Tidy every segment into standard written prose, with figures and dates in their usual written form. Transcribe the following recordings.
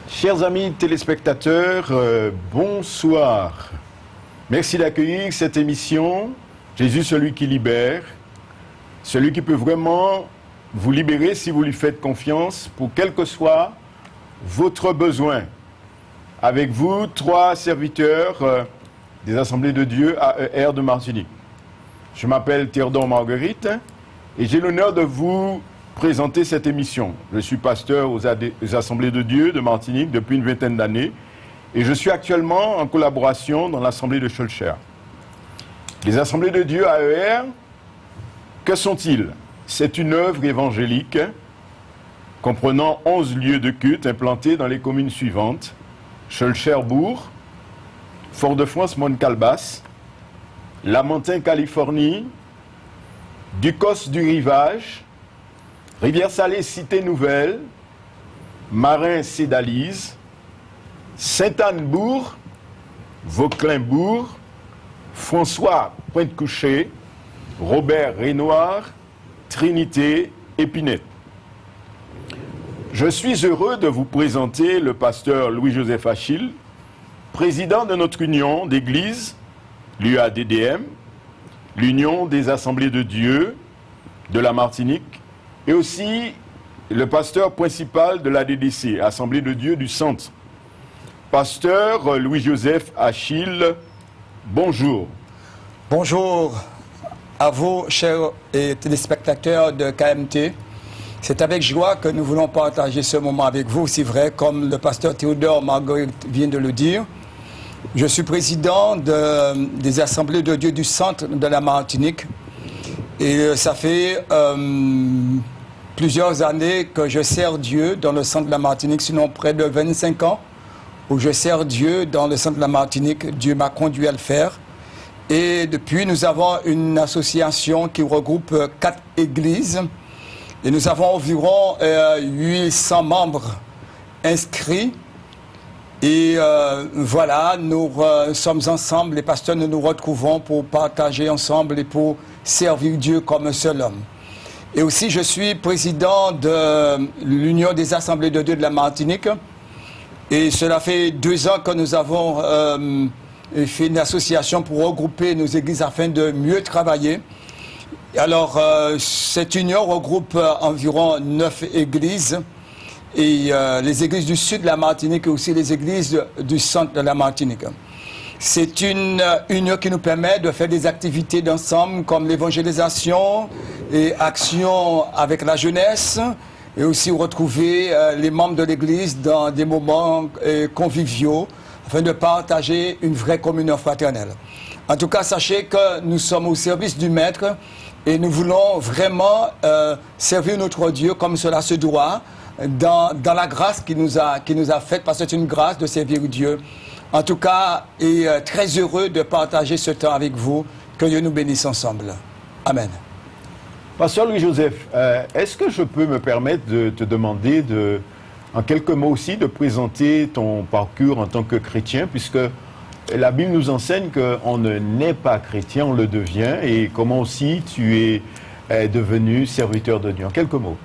Chers amis téléspectateurs, bonsoir. Merci d'accueillir cette émission. Jésus, celui qui libère, celui qui peut vraiment vous libérer si vous lui faites confiance pour quel que soit votre besoin. Avec vous, 3 serviteurs des Assemblées de Dieu AER de Martinique. Je m'appelle Théodore Marguerite et j'ai l'honneur de vous présenter cette émission. Je suis pasteur aux Assemblées de Dieu de Martinique depuis une vingtaine d'années et je suis actuellement en collaboration dans l'Assemblée de Schœlcher. Les Assemblées de Dieu AER, que sont-ils? C'est une œuvre évangélique comprenant 11 lieux de culte implantés dans les communes suivantes: Schœlcher-Bourg, Fort-de-France-Montcalbas, Lamentin, Californie, Ducos du Rivage, Rivière-Salée, Cité-Nouvelle, Marin-Cédalise, Sainte-Anne-Bourg, Vauclin-Bourg, François, Pointe-Couchée, Robert-Renoir, Trinité, Épinette. Je suis heureux de vous présenter le pasteur Louis-Joseph Achille, président de notre union d'église, l'UADDM, l'Union des Assemblées de Dieu de la Martinique, et aussi le pasteur principal de l'ADDC, Assemblée de Dieu du Centre. Pasteur Louis-Joseph Achille, bonjour. Bonjour à vous, chers téléspectateurs de KMT. C'est avec joie que nous voulons partager ce moment avec vous, c'est vrai, comme le pasteur Théodore Marguerite vient de le dire. Je suis président des Assemblées de Dieu du Centre de la Martinique et ça fait plusieurs années que je sers Dieu dans le centre de la Martinique, sinon près de 25 ans où je sers Dieu dans le centre de la Martinique. Dieu m'a conduit à le faire. Et depuis, nous avons une association qui regroupe 4 églises et nous avons environ 800 membres inscrits. Et voilà, nous sommes ensemble, les pasteurs, nous nous retrouvons pour partager ensemble et pour servir Dieu comme un seul homme. Et aussi, je suis président de l'Union des Assemblées de Dieu de la Martinique. Et cela fait 2 ans que nous avons fait une association pour regrouper nos églises afin de mieux travailler. Alors, cette union regroupe environ 9 églises. Et les églises du sud de la Martinique et aussi les églises du centre de la Martinique. C'est une union qui nous permet de faire des activités d'ensemble comme l'évangélisation et action avec la jeunesse et aussi retrouver les membres de l'église dans des moments conviviaux afin de partager une vraie communion fraternelle. En tout cas, sachez que nous sommes au service du Maître et nous voulons vraiment servir notre Dieu comme cela se doit, dans la grâce qu'il nous a faite, parce que c'est une grâce de servir Dieu. En tout cas, et très heureux de partager ce temps avec vous. Que Dieu nous bénisse ensemble. Amen. Pasteur Louis-Joseph, est-ce que je peux me permettre de te demander, en quelques mots aussi, de présenter ton parcours en tant que chrétien, puisque la Bible nous enseigne qu'on ne naît pas chrétien, on le devient, et comment aussi tu es devenu serviteur de Dieu. En quelques mots.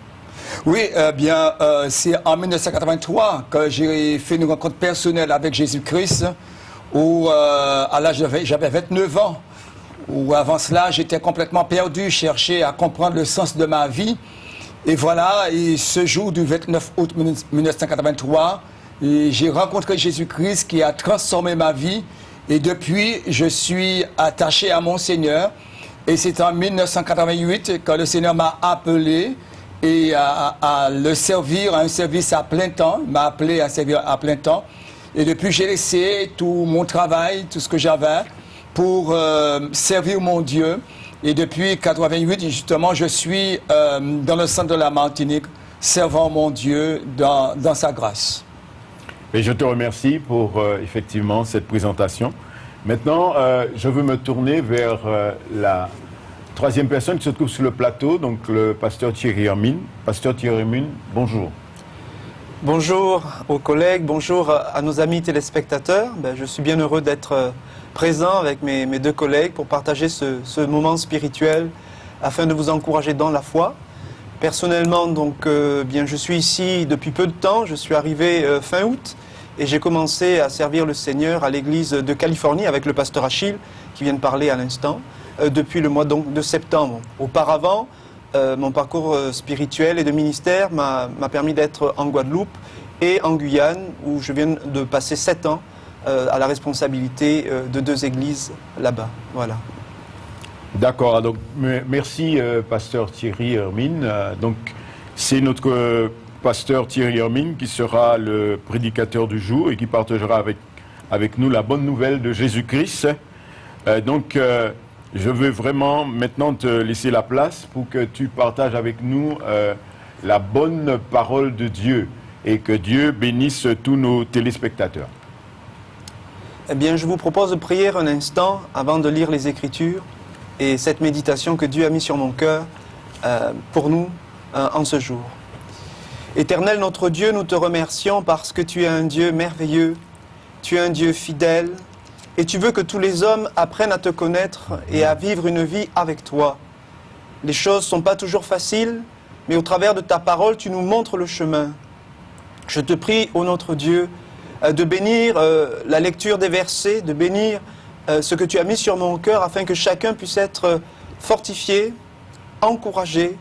Oui, c'est en 1983 que j'ai fait une rencontre personnelle avec Jésus-Christ, où à l'âge j'avais 29 ans, où avant cela j'étais complètement perdu, cherchais à comprendre le sens de ma vie. Et voilà, et ce jour du 29 août 1983, j'ai rencontré Jésus-Christ qui a transformé ma vie. Et depuis, je suis attaché à mon Seigneur. Et c'est en 1988 que le Seigneur m'a appelé et à le servir, à un service à plein temps. Il m'a appelé à servir à plein temps. Et depuis, j'ai laissé tout mon travail, tout ce que j'avais, pour servir mon Dieu. Et depuis 1988, justement, je suis dans le centre de la Martinique, servant mon Dieu dans sa grâce. Et je te remercie pour effectivement cette présentation. Maintenant, je veux me tourner vers la troisième personne qui se trouve sur le plateau, donc le pasteur Thierry Hermine. Pasteur Thierry Hermine, bonjour. Bonjour aux collègues, bonjour à nos amis téléspectateurs. Je suis bien heureux d'être présent avec mes 2 collègues pour partager ce moment spirituel afin de vous encourager dans la foi. Personnellement, donc, bien, je suis ici depuis peu de temps. Je suis arrivé fin août et j'ai commencé à servir le Seigneur à l'église de Californie avec le pasteur Achille qui vient de parler à l'instant, depuis le mois donc, de septembre. Auparavant, mon parcours spirituel et de ministère m'a permis d'être en Guadeloupe et en Guyane où je viens de passer 7 ans à la responsabilité de 2 églises là-bas. Voilà. D'accord, donc merci pasteur Thierry Hermine. Donc c'est notre pasteur Thierry Hermine qui sera le prédicateur du jour et qui partagera avec nous la bonne nouvelle de Jésus-Christ. Donc je veux vraiment maintenant te laisser la place pour que tu partages avec nous la bonne parole de Dieu et que Dieu bénisse tous nos téléspectateurs. Eh bien, je vous propose de prier un instant avant de lire les Écritures et cette méditation que Dieu a mis sur mon cœur pour nous en ce jour. Éternel notre Dieu, nous te remercions parce que tu es un Dieu merveilleux, tu es un Dieu fidèle et tu veux que tous les hommes apprennent à te connaître et à vivre une vie avec toi. Les choses ne sont pas toujours faciles, mais au travers de ta parole, tu nous montres le chemin. Je te prie, ô notre Dieu, de bénir la lecture des versets, de bénir ce que tu as mis sur mon cœur afin que chacun puisse être fortifié, encouragé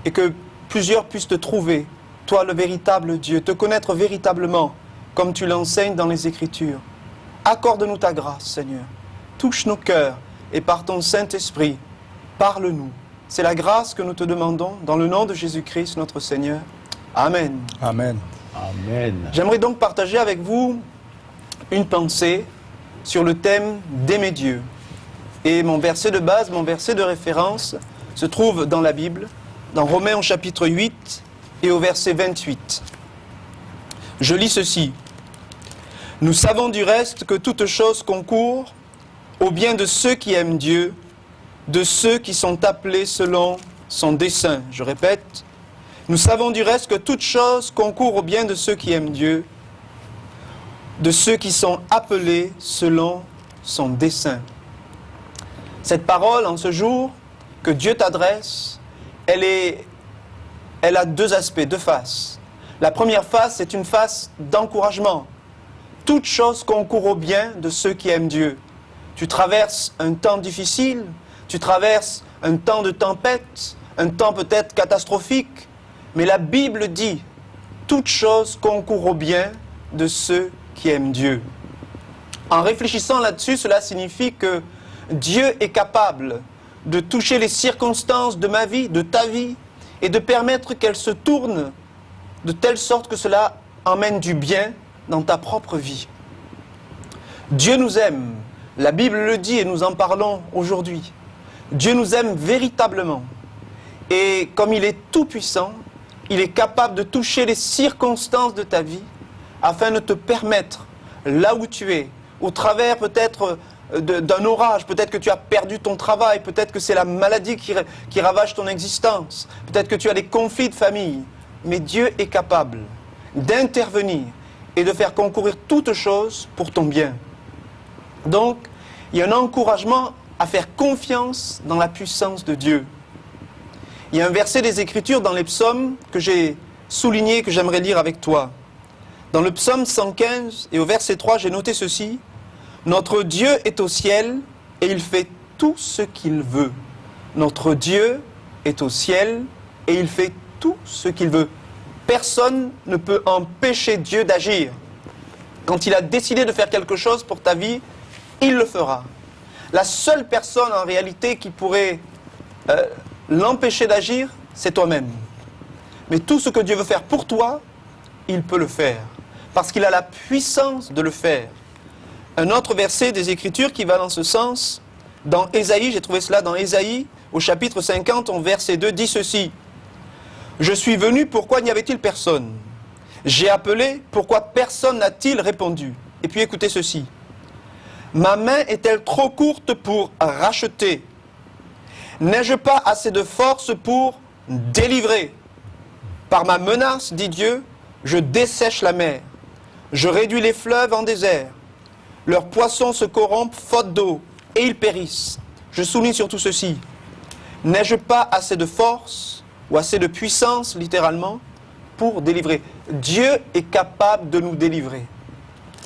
et que plusieurs puissent te trouver, toi le véritable Dieu, te connaître véritablement comme tu l'enseignes dans les Écritures. Accorde-nous ta grâce, Seigneur. Touche nos cœurs et par ton Saint-Esprit, parle-nous. C'est la grâce que nous te demandons dans le nom de Jésus-Christ, notre Seigneur. Amen. Amen. Amen. J'aimerais donc partager avec vous une pensée sur le thème d'aimer Dieu. Et mon verset de base, mon verset de référence se trouve dans la Bible, dans Romains au chapitre 8 et au verset 28. Je lis ceci. « Nous savons du reste que toute chose concourt au bien de ceux qui aiment Dieu, de ceux qui sont appelés selon son dessein. » Je répète. Nous savons du reste que toute chose concourt au bien de ceux qui aiment Dieu, de ceux qui sont appelés selon son dessein. Cette parole, en ce jour, que Dieu t'adresse, elle a 2 aspects, 2 faces. La première face, c'est une face d'encouragement. Toute chose concourt au bien de ceux qui aiment Dieu. Tu traverses un temps difficile, tu traverses un temps de tempête, un temps peut-être catastrophique, mais la Bible dit, toute chose concourt au bien de ceux qui aiment Dieu. En réfléchissant là-dessus, cela signifie que Dieu est capable de toucher les circonstances de ma vie, de ta vie, et de permettre qu'elles se tournent de telle sorte que cela emmène du bien dans ta propre vie. Dieu nous aime, la Bible le dit et nous en parlons aujourd'hui. Dieu nous aime véritablement. Et comme il est tout-puissant, il est capable de toucher les circonstances de ta vie afin de te permettre, là où tu es, au travers peut-être d'un orage, peut-être que tu as perdu ton travail, peut-être que c'est la maladie qui ravage ton existence, peut-être que tu as des conflits de famille, mais Dieu est capable d'intervenir et de faire concourir toutes choses pour ton bien. Donc, il y a un encouragement à faire confiance dans la puissance de Dieu. Il y a un verset des Écritures dans les psaumes que j'ai souligné, que j'aimerais lire avec toi. Dans le psaume 115 et au verset 3, j'ai noté ceci. « Notre Dieu est au ciel et il fait tout ce qu'il veut. » Notre Dieu est au ciel et il fait tout ce qu'il veut. Personne ne peut empêcher Dieu d'agir. Quand il a décidé de faire quelque chose pour ta vie, il le fera. La seule personne en réalité qui pourrait l'empêcher d'agir, c'est toi-même. Mais tout ce que Dieu veut faire pour toi, il peut le faire. Parce qu'il a la puissance de le faire. Un autre verset des Écritures qui va dans ce sens, dans Ésaïe, j'ai trouvé cela dans Ésaïe, au chapitre 50, au verset 2, dit ceci. « Je suis venu, pourquoi n'y avait-il personne? J'ai appelé, pourquoi personne n'a-t-il répondu? » Et puis écoutez ceci. « Ma main est-elle trop courte pour racheter? N'ai-je pas assez de force pour délivrer? Par ma menace, dit Dieu, je dessèche la mer. Je réduis les fleuves en désert. Leurs poissons se corrompent faute d'eau et ils périssent. » Je souligne surtout ceci. « N'ai-je pas assez de force ou assez de puissance, littéralement, pour délivrer. Dieu est capable de nous délivrer.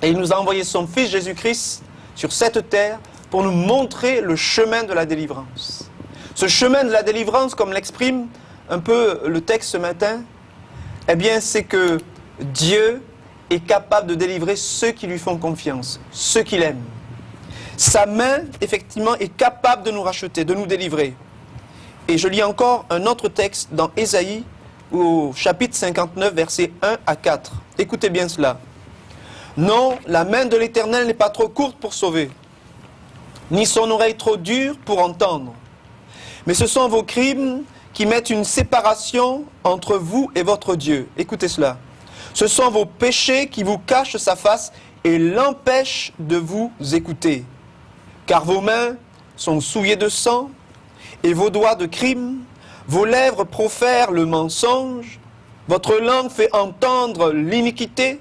Et il nous a envoyé son Fils Jésus-Christ sur cette terre pour nous montrer le chemin de la délivrance. Ce chemin de la délivrance, comme l'exprime un peu le texte ce matin, eh bien, c'est que Dieu est capable de délivrer ceux qui lui font confiance, ceux qu'il aime. Sa main, effectivement, est capable de nous racheter, de nous délivrer. Et je lis encore un autre texte dans Ésaïe, au chapitre 59, versets 1 à 4. Écoutez bien cela. « Non, la main de l'Éternel n'est pas trop courte pour sauver, ni son oreille trop dure pour entendre. Mais ce sont vos crimes qui mettent une séparation entre vous et votre Dieu. » Écoutez cela. « Ce sont vos péchés qui vous cachent sa face et l'empêchent de vous écouter. Car vos mains sont souillées de sang et vos doigts de crime, vos lèvres profèrent le mensonge, votre langue fait entendre l'iniquité.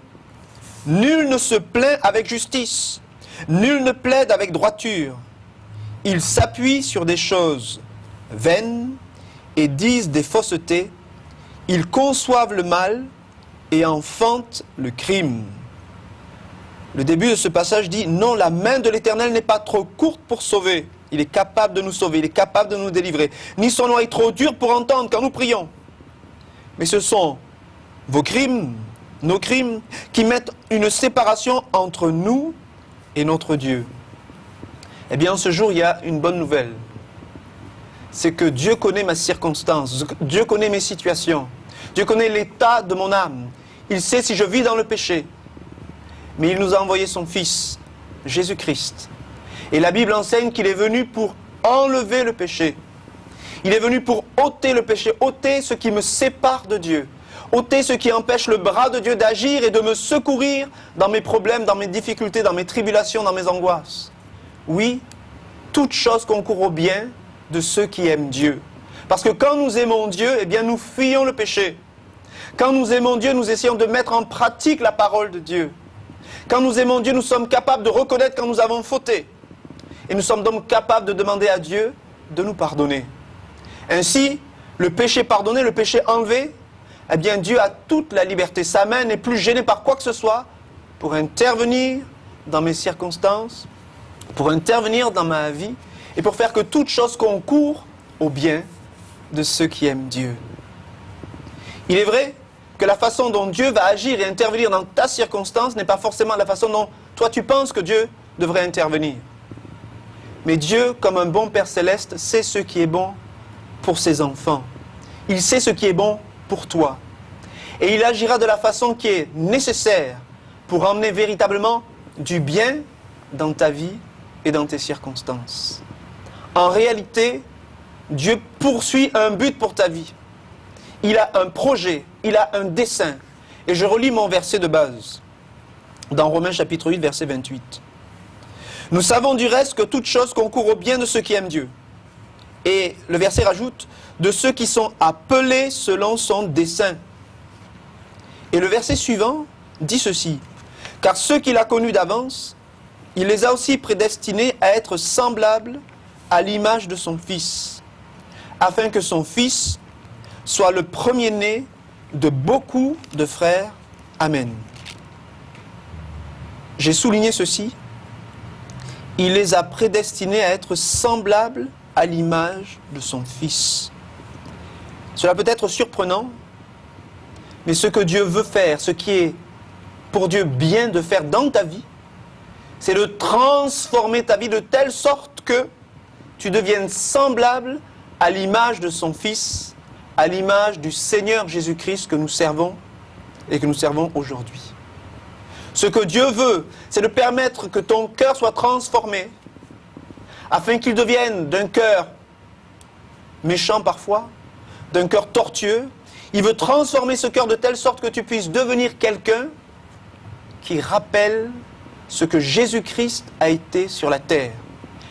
Nul ne se plaint avec justice, nul ne plaide avec droiture. Ils s'appuient sur des choses vaines et disent des faussetés. Ils conçoivent le mal et enfantent le crime. » Le début de ce passage dit « Non, la main de l'Éternel n'est pas trop courte pour sauver. Il est capable de nous sauver, il est capable de nous délivrer. Ni son oreille trop dure pour entendre quand nous prions. Mais ce sont vos crimes, nos crimes, qui mettent une séparation entre nous et notre Dieu. » Eh bien, ce jour, il y a une bonne nouvelle. C'est que Dieu connaît ma circonstance, Dieu connaît mes situations, Dieu connaît l'état de mon âme. Il sait si je vis dans le péché. Mais il nous a envoyé son Fils, Jésus-Christ. Et la Bible enseigne qu'il est venu pour enlever le péché. Il est venu pour ôter le péché, ôter ce qui me sépare de Dieu, ôter ce qui empêche le bras de Dieu d'agir et de me secourir dans mes problèmes, dans mes difficultés, dans mes tribulations, dans mes angoisses. Oui, toute chose concourt au bien de ceux qui aiment Dieu. Parce que quand nous aimons Dieu, eh bien nous fuyons le péché. Quand nous aimons Dieu, nous essayons de mettre en pratique la parole de Dieu. Quand nous aimons Dieu, nous sommes capables de reconnaître quand nous avons fauté. Et nous sommes donc capables de demander à Dieu de nous pardonner. Ainsi, le péché pardonné, le péché enlevé, eh bien Dieu a toute la liberté. Sa main n'est plus gênée par quoi que ce soit pour intervenir dans mes circonstances, pour intervenir dans ma vie et pour faire que toute chose concourt au bien de ceux qui aiment Dieu. Il est vrai que la façon dont Dieu va agir et intervenir dans ta circonstance n'est pas forcément la façon dont toi tu penses que Dieu devrait intervenir. Mais Dieu, comme un bon Père céleste, sait ce qui est bon pour ses enfants. Il sait ce qui est bon pour toi. Et il agira de la façon qui est nécessaire pour emmener véritablement du bien dans ta vie et dans tes circonstances. En réalité, Dieu poursuit un but pour ta vie. Il a un projet, il a un dessein. Et je relis mon verset de base, dans Romains chapitre 8, verset 28. « Nous savons du reste que toute chose concourt au bien de ceux qui aiment Dieu. » Et le verset rajoute « de ceux qui sont appelés selon son dessein. » Et le verset suivant dit ceci. « Car ceux qu'il a connus d'avance, il les a aussi prédestinés à être semblables à l'image de son Fils, afin que son Fils soit le premier-né de beaucoup de frères. Amen. » J'ai souligné ceci. Il les a prédestinés à être semblables à l'image de son Fils. Cela peut être surprenant, mais ce que Dieu veut faire, ce qui est pour Dieu bien de faire dans ta vie, c'est de transformer ta vie de telle sorte que tu deviennes semblable à l'image de son Fils, à l'image du Seigneur Jésus-Christ que nous servons et que nous servons aujourd'hui. Ce que Dieu veut, c'est de permettre que ton cœur soit transformé, afin qu'il devienne d'un cœur méchant parfois, d'un cœur tortueux. Il veut transformer ce cœur de telle sorte que tu puisses devenir quelqu'un qui rappelle ce que Jésus-Christ a été sur la terre.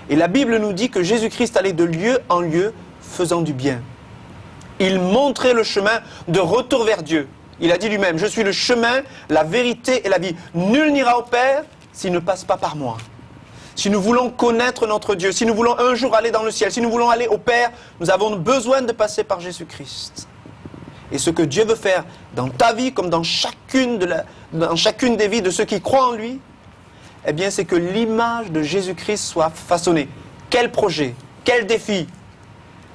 Et la Bible nous dit que Jésus-Christ allait de lieu en lieu faisant du bien. Il montrait le chemin de retour vers Dieu. Il a dit lui-même, je suis le chemin, la vérité et la vie. Nul n'ira au Père s'il ne passe pas par moi. Si nous voulons connaître notre Dieu, si nous voulons un jour aller dans le ciel, si nous voulons aller au Père, nous avons besoin de passer par Jésus-Christ. Et ce que Dieu veut faire dans ta vie, comme dans chacune des vies de ceux qui croient en lui, eh bien, c'est que l'image de Jésus-Christ soit façonnée. Quel projet, quel défi!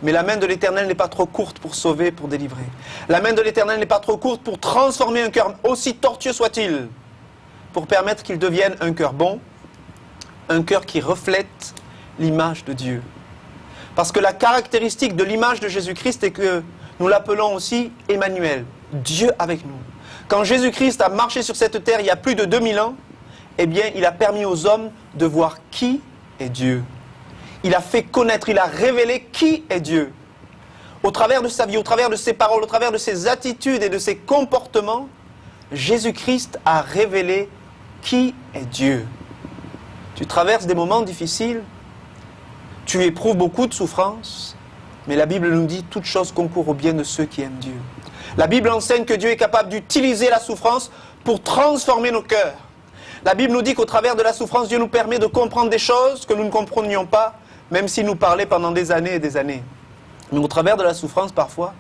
Mais la main de l'Éternel n'est pas trop courte pour sauver, pour délivrer. La main de l'Éternel n'est pas trop courte pour transformer un cœur, aussi tortueux soit-il, pour permettre qu'il devienne un cœur bon, un cœur qui reflète l'image de Dieu. Parce que la caractéristique de l'image de Jésus-Christ est que nous l'appelons aussi Emmanuel, Dieu avec nous. Quand Jésus-Christ a marché sur cette terre il y a plus de 2000 ans, eh bien, il a permis aux hommes de voir qui est Dieu. Il a fait connaître, il a révélé qui est Dieu. Au travers de sa vie, au travers de ses paroles, au travers de ses attitudes et de ses comportements, Jésus-Christ a révélé qui est Dieu. Tu traverses des moments difficiles, tu éprouves beaucoup de souffrances, mais la Bible nous dit toute chose concourt au bien de ceux qui aiment Dieu. La Bible enseigne que Dieu est capable d'utiliser la souffrance pour transformer nos cœurs. La Bible nous dit qu'au travers de la souffrance, Dieu nous permet de comprendre des choses que nous ne comprenions pas, même s'il nous parlait pendant des années et des années. Mais au travers de la souffrance, parfois,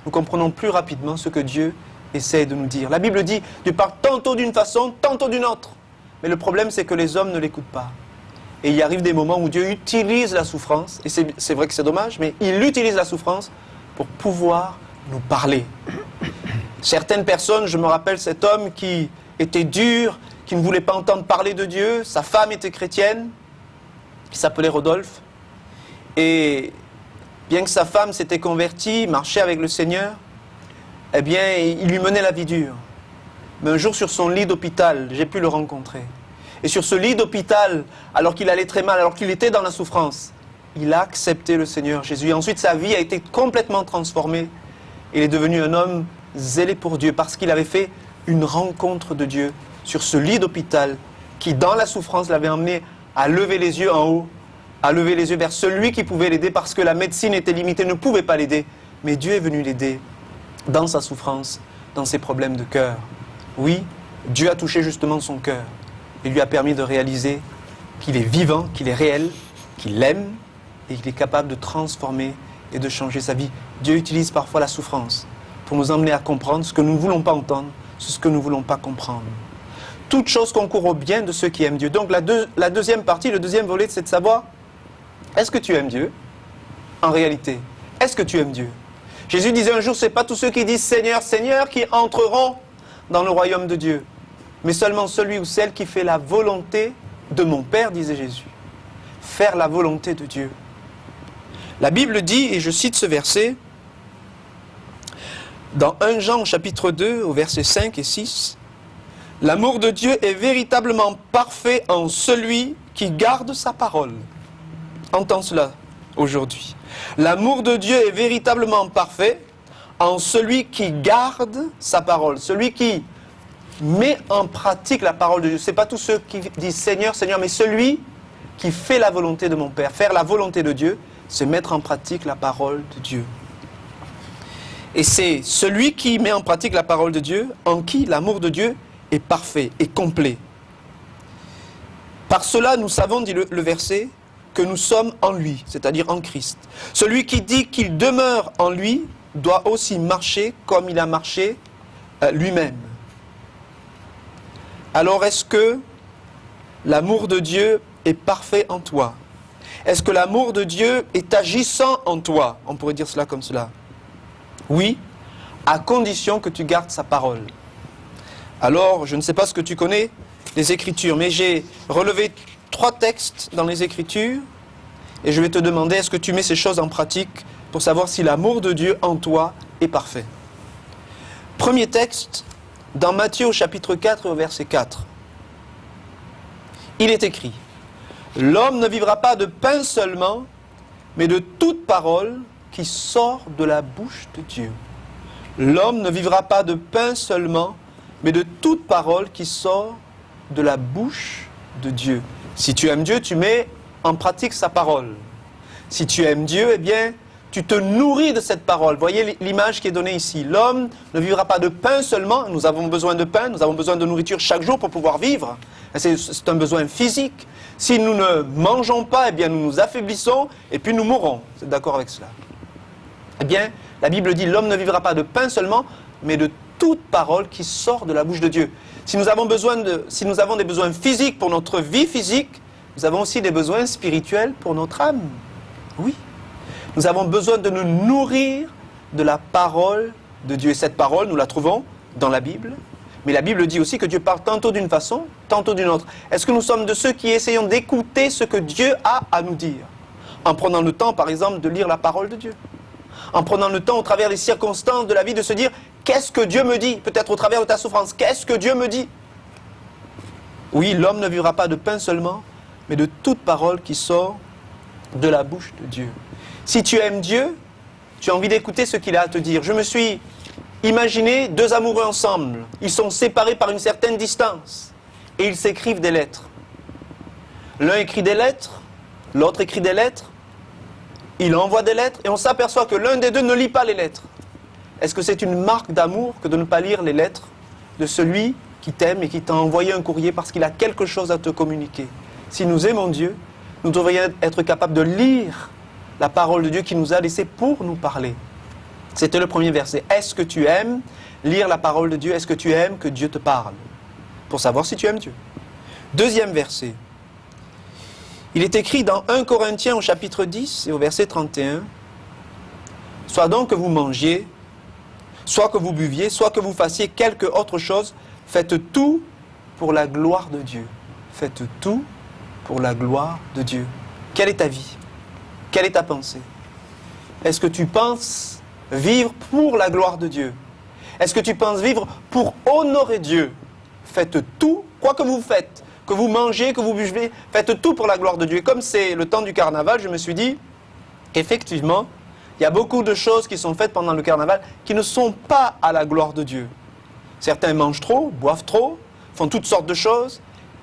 nous comprenons plus rapidement ce que Dieu essaie de nous dire. La Bible dit, Dieu parle tantôt d'une façon, tantôt d'une autre. Mais le problème, c'est que les hommes ne l'écoutent pas. Et il arrive des moments où Dieu utilise la souffrance, et c'est vrai que c'est dommage, mais il utilise la souffrance pour pouvoir nous parler. Certaines personnes, je me rappelle cet homme qui était dur, qui ne voulait pas entendre parler de Dieu, sa femme était chrétienne, qui s'appelait Rodolphe, et bien que sa femme s'était convertie, marchait avec le Seigneur, eh bien, il lui menait la vie dure. Mais un jour, sur son lit d'hôpital, j'ai pu le rencontrer. Et sur ce lit d'hôpital, alors qu'il allait très mal, alors qu'il était dans la souffrance, il a accepté le Seigneur Jésus. Et ensuite, sa vie a été complètement transformée. Il est devenu un homme zélé pour Dieu, parce qu'il avait fait une rencontre de Dieu sur ce lit d'hôpital, qui, dans la souffrance, l'avait emmené à lever les yeux en haut, à lever les yeux vers celui qui pouvait l'aider, parce que la médecine était limitée, ne pouvait pas l'aider. Mais Dieu est venu l'aider dans sa souffrance, dans ses problèmes de cœur. Oui, Dieu a touché justement son cœur et lui a permis de réaliser qu'il est vivant, qu'il est réel, qu'il l'aime et qu'il est capable de transformer et de changer sa vie. Dieu utilise parfois la souffrance pour nous emmener à comprendre ce que nous ne voulons pas entendre, ce que nous ne voulons pas comprendre. Toute chose concourt au bien de ceux qui aiment Dieu. Donc la deuxième partie, le deuxième volet, c'est de savoir, est-ce que tu aimes Dieu? En réalité, est-ce que tu aimes Dieu? Jésus disait un jour, ce n'est pas tous ceux qui disent Seigneur, Seigneur qui entreront dans le royaume de Dieu, mais seulement celui ou celle qui fait la volonté de mon Père, disait Jésus. Faire la volonté de Dieu. La Bible dit, et je cite ce verset, dans 1 Jean chapitre 2, au verset 5 et 6, « L'amour de Dieu est véritablement parfait en celui qui garde sa parole. » Entends cela aujourd'hui. L'amour de Dieu est véritablement parfait en celui qui garde sa parole, celui qui met en pratique la parole de Dieu. Ce n'est pas tous ceux qui disent Seigneur, Seigneur, mais celui qui fait la volonté de mon Père. Faire la volonté de Dieu, c'est mettre en pratique la parole de Dieu. Et c'est celui qui met en pratique la parole de Dieu, en qui l'amour de Dieu est parfait et complet. Par cela, nous savons, dit le verset, que nous sommes en lui, c'est-à-dire en Christ. Celui qui dit qu'il demeure en lui doit aussi marcher comme il a marché lui-même. Alors est-ce que l'amour de Dieu est parfait en toi? Est-ce que l'amour de Dieu est agissant en toi? On pourrait dire cela comme cela. Oui, à condition que tu gardes sa parole. Alors, je ne sais pas ce que tu connais des Écritures, mais j'ai relevé 3 textes dans les Écritures et je vais te demander, est-ce que tu mets ces choses en pratique pour savoir si l'amour de Dieu en toi est parfait. Premier texte, dans Matthieu au chapitre 4 au verset 4. Il est écrit, « L'homme ne vivra pas de pain seulement, mais de toute parole qui sort de la bouche de Dieu. » L'homme ne vivra pas de pain seulement, mais de toute parole qui sort de la bouche de Dieu. Si tu aimes Dieu, tu mets en pratique sa parole. Si tu aimes Dieu, eh bien, tu te nourris de cette parole. Voyez l'image qui est donnée ici. L'homme ne vivra pas de pain seulement. Nous avons besoin de pain, nous avons besoin de nourriture chaque jour pour pouvoir vivre. C'est un besoin physique. Si nous ne mangeons pas, eh bien, nous nous affaiblissons et puis nous mourrons. Vous êtes d'accord avec cela? Eh bien, la Bible dit, l'homme ne vivra pas de pain seulement, mais de toute parole qui sort de la bouche de Dieu. Si nous avons des besoins physiques pour notre vie physique, nous avons aussi des besoins spirituels pour notre âme. Oui. Nous avons besoin de nous nourrir de la parole de Dieu. Et cette parole, nous la trouvons dans la Bible. Mais la Bible dit aussi que Dieu parle tantôt d'une façon, tantôt d'une autre. Est-ce que nous sommes de ceux qui essayons d'écouter ce que Dieu a à nous dire? En prenant le temps, par exemple, de lire la parole de Dieu. En prenant le temps, au travers des circonstances de la vie, de se dire, qu'est-ce que Dieu me dit? Peut-être au travers de ta souffrance, qu'est-ce que Dieu me dit? Oui, l'homme ne vivra pas de pain seulement, mais de toute parole qui sort de la bouche de Dieu. Si tu aimes Dieu, tu as envie d'écouter ce qu'il a à te dire. Je me suis imaginé deux amoureux ensemble. Ils sont séparés par une certaine distance et ils s'écrivent des lettres. L'un écrit des lettres, l'autre écrit des lettres, il envoie des lettres et on s'aperçoit que l'un des deux ne lit pas les lettres. Est-ce que c'est une marque d'amour que de ne pas lire les lettres de celui qui t'aime et qui t'a envoyé un courrier parce qu'il a quelque chose à te communiquer? Si nous aimons Dieu, nous devrions être capables de lire la parole de Dieu qui nous a laissé pour nous parler. C'était le premier verset. Est-ce que tu aimes lire la parole de Dieu? Est-ce que tu aimes que Dieu te parle? Pour savoir si tu aimes Dieu. Deuxième verset. Il est écrit dans 1 Corinthiens au chapitre 10 et au verset 31. Soit donc que vous mangiez, soit que vous buviez, soit que vous fassiez quelque autre chose, faites tout pour la gloire de Dieu. Faites tout pour la gloire de Dieu. Quelle est ta vie? Quelle est ta pensée? Est-ce que tu penses vivre pour la gloire de Dieu? Est-ce que tu penses vivre pour honorer Dieu? Faites tout, quoi que vous faites, que vous mangez, que vous buvez, faites tout pour la gloire de Dieu. Et comme c'est le temps du carnaval, je me suis dit, effectivement, il y a beaucoup de choses qui sont faites pendant le carnaval qui ne sont pas à la gloire de Dieu. Certains mangent trop, boivent trop, font toutes sortes de choses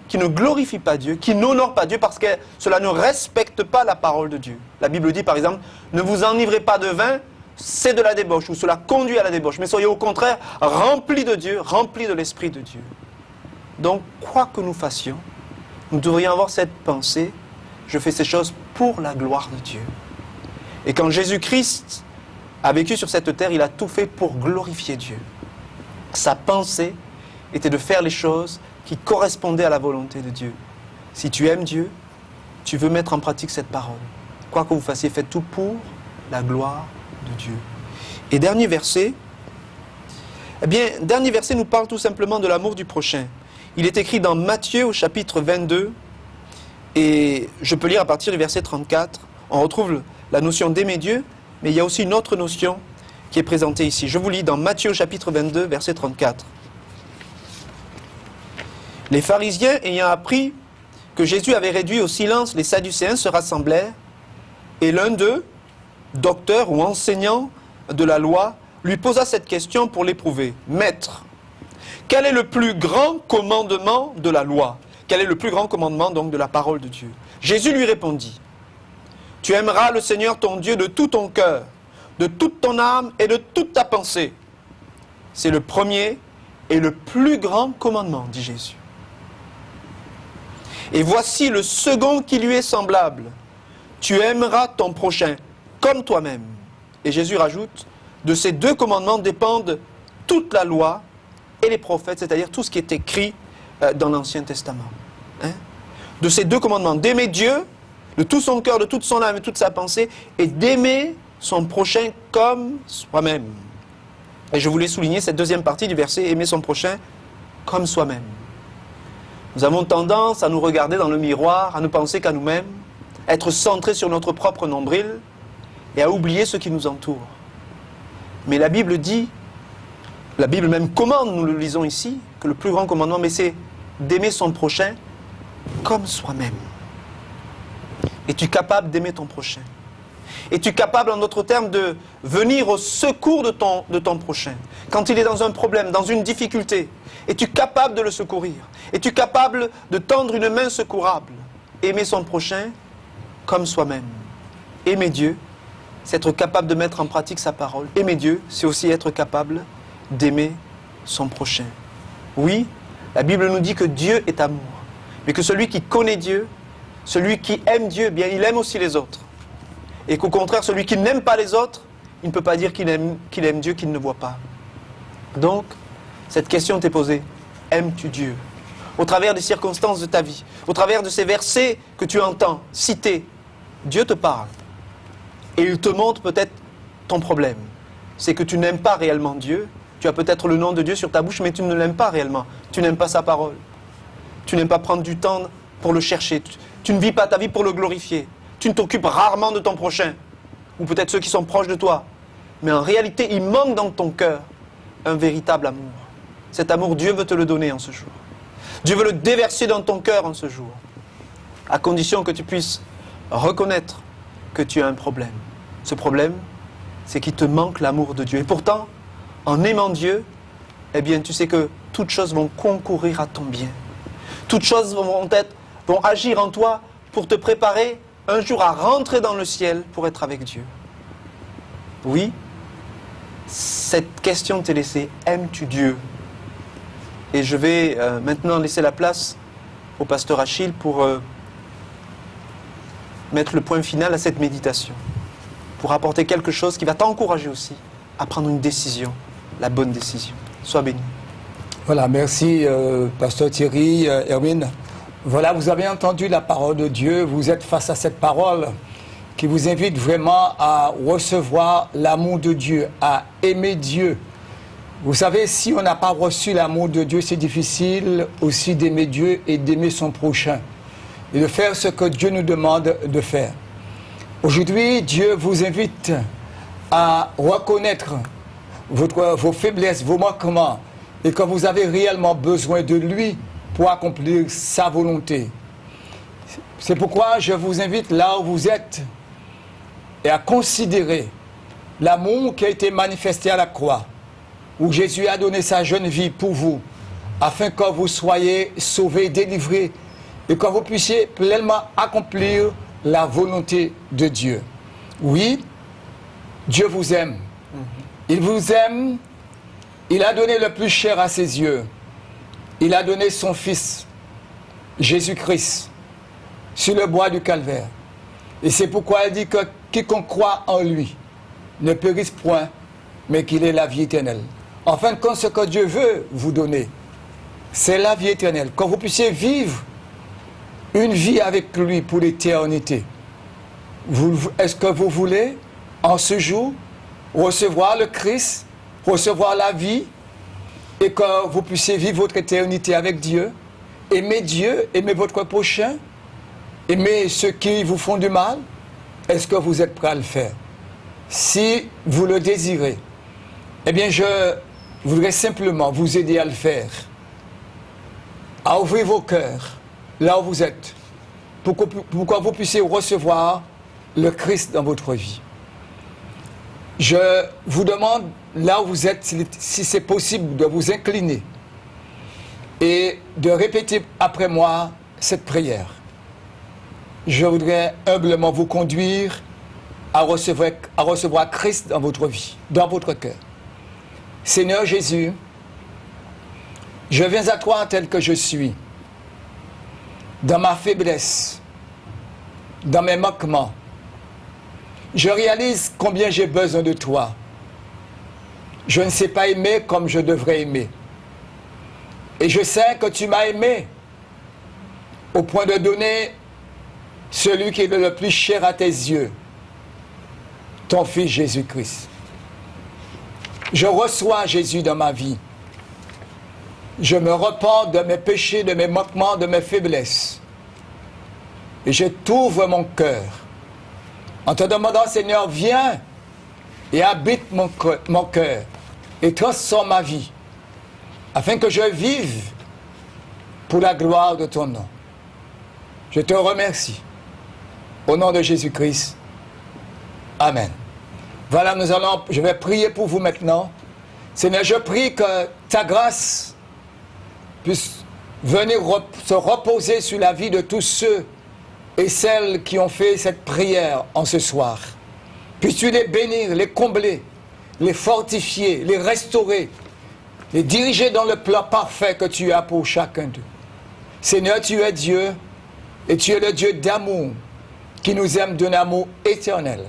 qui ne glorifient pas Dieu, qui n'honorent pas Dieu parce que cela ne respecte pas la parole de Dieu. La Bible dit par exemple, ne vous enivrez pas de vin, c'est de la débauche, ou cela conduit à la débauche, mais soyez au contraire remplis de Dieu, remplis de l'Esprit de Dieu. Donc, quoi que nous fassions, nous devrions avoir cette pensée, je fais ces choses pour la gloire de Dieu. Et quand Jésus-Christ a vécu sur cette terre, il a tout fait pour glorifier Dieu. Sa pensée était de faire les choses qui correspondaient à la volonté de Dieu. Si tu aimes Dieu, tu veux mettre en pratique cette parole. Quoi que vous fassiez, faites tout pour la gloire de Dieu. Et dernier verset, dernier verset nous parle tout simplement de l'amour du prochain. Il est écrit dans Matthieu au chapitre 22, et je peux lire à partir du verset 34. On retrouve la notion d'aimer Dieu, mais il y a aussi une autre notion qui est présentée ici. Je vous lis dans Matthieu au chapitre 22, verset 34. Les pharisiens, ayant appris que Jésus avait réduit au silence les Sadducéens, se rassemblèrent, et l'un d'eux, docteur ou enseignant de la loi, lui posa cette question pour l'éprouver. « Maître, quel est le plus grand commandement de la loi? Quel est le plus grand commandement donc de la parole de Dieu? » Jésus lui répondit, « Tu aimeras le Seigneur ton Dieu de tout ton cœur, de toute ton âme et de toute ta pensée. C'est le premier et le plus grand commandement, dit Jésus. Et voici le second qui lui est semblable. Tu aimeras ton prochain comme toi-même. » Et Jésus rajoute, de ces deux commandements dépendent toute la loi et les prophètes, c'est-à-dire tout ce qui est écrit dans l'Ancien Testament. De ces deux commandements, d'aimer Dieu de tout son cœur, de toute son âme et toute sa pensée, et d'aimer son prochain comme soi-même. Et je voulais souligner cette deuxième partie du verset, aimer son prochain comme soi-même. Nous avons tendance à nous regarder dans le miroir, à ne penser qu'à nous-mêmes, à être centrés sur notre propre nombril et à oublier ce qui nous entoure. Mais la Bible dit, la Bible même commande, nous le lisons ici, que le plus grand commandement, mais c'est d'aimer son prochain comme soi-même. Es-tu capable d'aimer ton prochain? Es-tu capable, en d'autres termes, de venir au secours de ton prochain? Quand il est dans un problème, dans une difficulté, es-tu capable de le secourir? Es-tu capable de tendre une main secourable? Aimer son prochain comme soi-même. Aimer Dieu, c'est être capable de mettre en pratique sa parole. Aimer Dieu, c'est aussi être capable d'aimer son prochain. Oui, la Bible nous dit que Dieu est amour, mais que celui qui connaît Dieu, celui qui aime Dieu, bien il aime aussi les autres. Et qu'au contraire, celui qui n'aime pas les autres, il ne peut pas dire qu'il aime Dieu qu'il ne voit pas. Donc, cette question t'est posée. Aimes-tu Dieu? Au travers des circonstances de ta vie, au travers de ces versets que tu entends cités, Dieu te parle. Et il te montre peut-être ton problème. C'est que tu n'aimes pas réellement Dieu. Tu as peut-être le nom de Dieu sur ta bouche, mais tu ne l'aimes pas réellement. Tu n'aimes pas sa parole. Tu n'aimes pas prendre du temps pour le chercher. Tu ne vis pas ta vie pour le glorifier. Tu ne t'occupes rarement de ton prochain. Ou peut-être ceux qui sont proches de toi. Mais en réalité, il manque dans ton cœur un véritable amour. Cet amour, Dieu veut te le donner en ce jour. Dieu veut le déverser dans ton cœur en ce jour. À condition que tu puisses reconnaître que tu as un problème. Ce problème, c'est qu'il te manque l'amour de Dieu. Et pourtant, en aimant Dieu, eh bien, tu sais que toutes choses vont concourir à ton bien. Toutes choses vont agir en toi pour te préparer un jour à rentrer dans le ciel pour être avec Dieu. Oui, cette question t'est laissée. Aimes-tu Dieu? Et je vais maintenant laisser la place au pasteur Achille pour mettre le point final à cette méditation. Pour apporter quelque chose qui va t'encourager aussi à prendre une décision, la bonne décision. Sois béni. Voilà, merci pasteur Thierry, Hermine. Voilà, vous avez entendu la parole de Dieu, vous êtes face à cette parole qui vous invite vraiment à recevoir l'amour de Dieu, à aimer Dieu. Vous savez, si on n'a pas reçu l'amour de Dieu, c'est difficile aussi d'aimer Dieu et d'aimer son prochain. Et de faire ce que Dieu nous demande de faire. Aujourd'hui, Dieu vous invite à reconnaître vos faiblesses, vos manquements, et que vous avez réellement besoin de lui pour accomplir sa volonté. C'est pourquoi je vous invite là où vous êtes et à considérer l'amour qui a été manifesté à la croix, où Jésus a donné sa jeune vie pour vous, afin que vous soyez sauvés, délivrés, et que vous puissiez pleinement accomplir la volonté de Dieu. Oui, Dieu vous aime. Il vous aime. Il a donné le plus cher à ses yeux. Il a donné son Fils, Jésus-Christ, sur le bois du Calvaire. Et c'est pourquoi il dit que quiconque croit en lui ne périsse point, mais qu'il ait la vie éternelle. En fin de compte, ce que Dieu veut vous donner, c'est la vie éternelle. Que vous puissiez vivre une vie avec lui pour l'éternité. Est-ce que vous voulez, en ce jour, recevoir le Christ, recevoir la vie, et que vous puissiez vivre votre éternité avec Dieu, aimer votre prochain, aimer ceux qui vous font du mal? Est-ce que vous êtes prêt à le faire? Si vous le désirez, eh bien je voudrais simplement vous aider à le faire, à ouvrir vos cœurs là où vous êtes, pour que vous puissiez recevoir le Christ dans votre vie. Je vous demande, là où vous êtes, si c'est possible, de vous incliner et de répéter après moi cette prière. Je voudrais humblement vous conduire à recevoir Christ dans votre vie, dans votre cœur. Seigneur Jésus, je viens à toi tel que je suis, dans ma faiblesse, dans mes manquements. Je réalise combien j'ai besoin de toi. Je ne sais pas aimer comme je devrais aimer. Et je sais que tu m'as aimé au point de donner celui qui est le plus cher à tes yeux, ton Fils Jésus-Christ. Je reçois Jésus dans ma vie. Je me repens de mes péchés, de mes manquements, de mes faiblesses. Et je t'ouvre mon cœur en te demandant, Seigneur, viens et habite mon cœur et transforme ma vie, afin que je vive pour la gloire de ton nom. Je te remercie. Au nom de Jésus-Christ. Amen. Voilà, je vais prier pour vous maintenant. Seigneur, je prie que ta grâce puisse venir se reposer sur la vie de tous ceux et celles qui ont fait cette prière en ce soir. Puisses-tu les bénir, les combler, les fortifier, les restaurer, les diriger dans le plan parfait que tu as pour chacun d'eux. Seigneur, tu es Dieu et tu es le Dieu d'amour qui nous aime d'un amour éternel.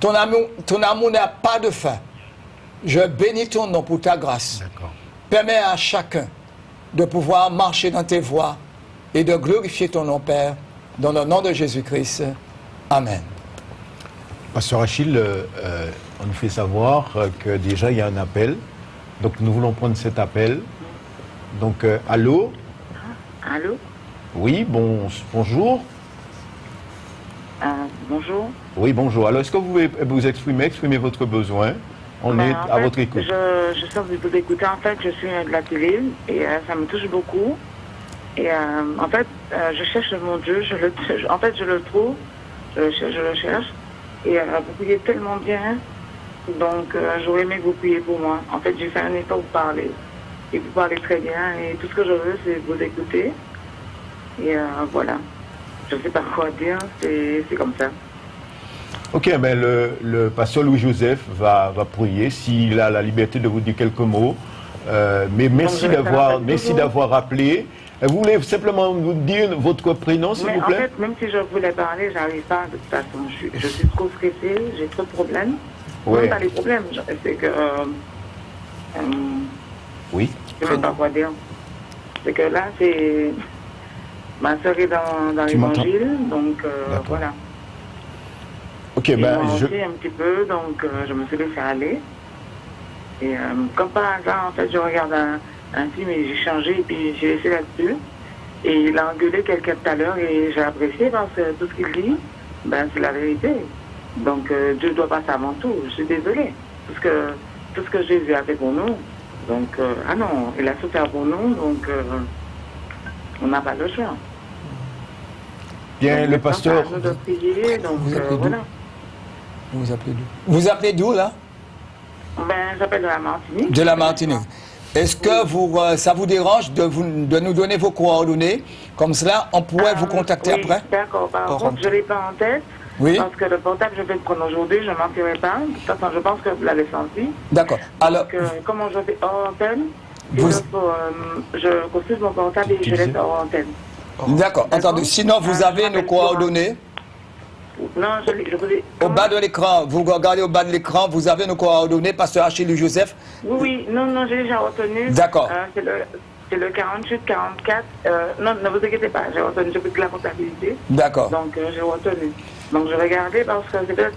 ton amour n'a pas de fin. Je bénis ton nom pour ta grâce. D'accord. Permets à chacun de pouvoir marcher dans tes voies et de glorifier ton nom, Père, dans le nom de Jésus-Christ. Amen. Pasteur Achille, on nous fait savoir que déjà il y a un appel. Donc nous voulons prendre cet appel. Donc, allô? Allô? Oui, bonjour. Bonjour. Oui, bonjour. Alors, est-ce que vous pouvez vous exprimer votre besoin? On est à votre écoute. Je sors de vous écouter. En fait, je suis de la télé et ça me touche beaucoup. Et en fait, je cherche mon Dieu. Je le trouve. Je le cherche. Et vous priez tellement bien. Donc, j'aurais aimé que vous priez pour moi. En fait, j'ai fait un effort pour parler. Et vous parlez très bien. Et tout ce que je veux, c'est vous écouter. Et voilà. Je ne sais pas quoi dire. C'est comme ça. Ok, mais le pasteur Louis-Joseph va prier s'il a la liberté de vous dire quelques mots. Mais merci d'avoir appelé. Vous voulez simplement nous dire votre prénom, s'il vous plaît? En fait, même si je voulais parler, j'arrive pas. De toute façon, je suis trop stressée, j'ai trop de problèmes. Oui. Même pas les problèmes, c'est que... oui. Je ne sais pas quoi dire. C'est que là, c'est... Ma soeur est dans l'évangile, donc voilà. Ok, un petit peu, donc je me suis laissée aller. Et comme par hasard, en fait, je regarde un film et j'ai changé et puis j'ai laissé là-dessus. Et il a engueulé quelqu'un tout à l'heure et j'ai apprécié parce que tout ce qu'il dit, c'est la vérité. Donc Dieu doit passer avant tout. Je suis désolée. Tout ce que Jésus a fait pour nous, donc non, il a souffert pour nous, donc on n'a pas le choix. Bien, donc, le pasteur... Nous de prier, donc voilà. Vous appelez d'où, là? J'appelle de la Martinique. De la Martinique. Est-ce que ça vous dérange de nous donner vos coordonnées? Comme cela, on pourrait vous contacter après? D'accord. Par contre, je ne l'ai pas en tête. Oui. Parce que le portable, je vais le prendre aujourd'hui, je ne mentirai pas. De toute façon, je pense que vous l'avez senti. D'accord. Alors, donc, comment je fais hors antenne? Je consulte mon portable et je laisse hors antenne. D'accord. Attendez, sinon vous avez nos coordonnées. Non, je vous ai... Au bas de l'écran, vous regardez au bas de l'écran, vous avez nos coordonnées, pasteur Achille Joseph. Oui, non, j'ai déjà retenu. D'accord. C'est le 48, 44. Non, ne vous inquiétez pas, j'ai retenu, j'ai pris la comptabilité. D'accord. Donc, j'ai retenu. Donc, je regardais parce que c'est peut-être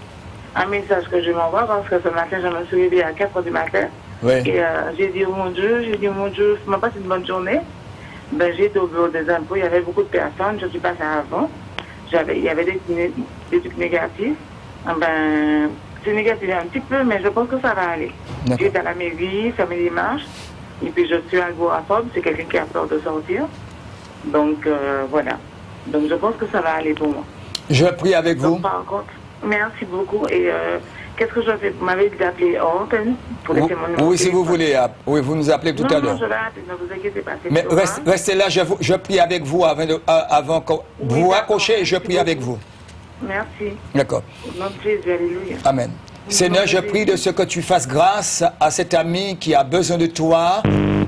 un message que je m'envoie parce que ce matin, je me suis réveillée à 4 h du matin. Oui. Et j'ai dit, oh mon Dieu, je m'en passe une bonne journée. J'ai été au bureau des impôts, il y avait beaucoup de personnes, je suis passée avant. Il y avait des trucs négatifs. C'est négatif un petit peu, mais je pense que ça va aller. J'étais à la mairie, faire mes démarches. Et puis je suis agoraphobe, c'est quelqu'un qui a peur de sortir. Donc voilà. Donc je pense que ça va aller pour moi. Je prie avec vous. Par contre, merci beaucoup. Et qu'est-ce que je fais? Vous m'avez dit d'appeler hors antenne pour laisser mon numéro. Oui, si vous voulez. Oui, vous nous appelez tout à l'heure. Non, je vais appeler, ne vous inquiétez pas. Mais restez là, je prie avec vous avant que vous raccrochez et je prie avec vous. Merci. D'accord. Au nom de Jésus, alléluia. Amen. Seigneur, je prie de ce que tu fasses grâce à cet ami qui a besoin de toi,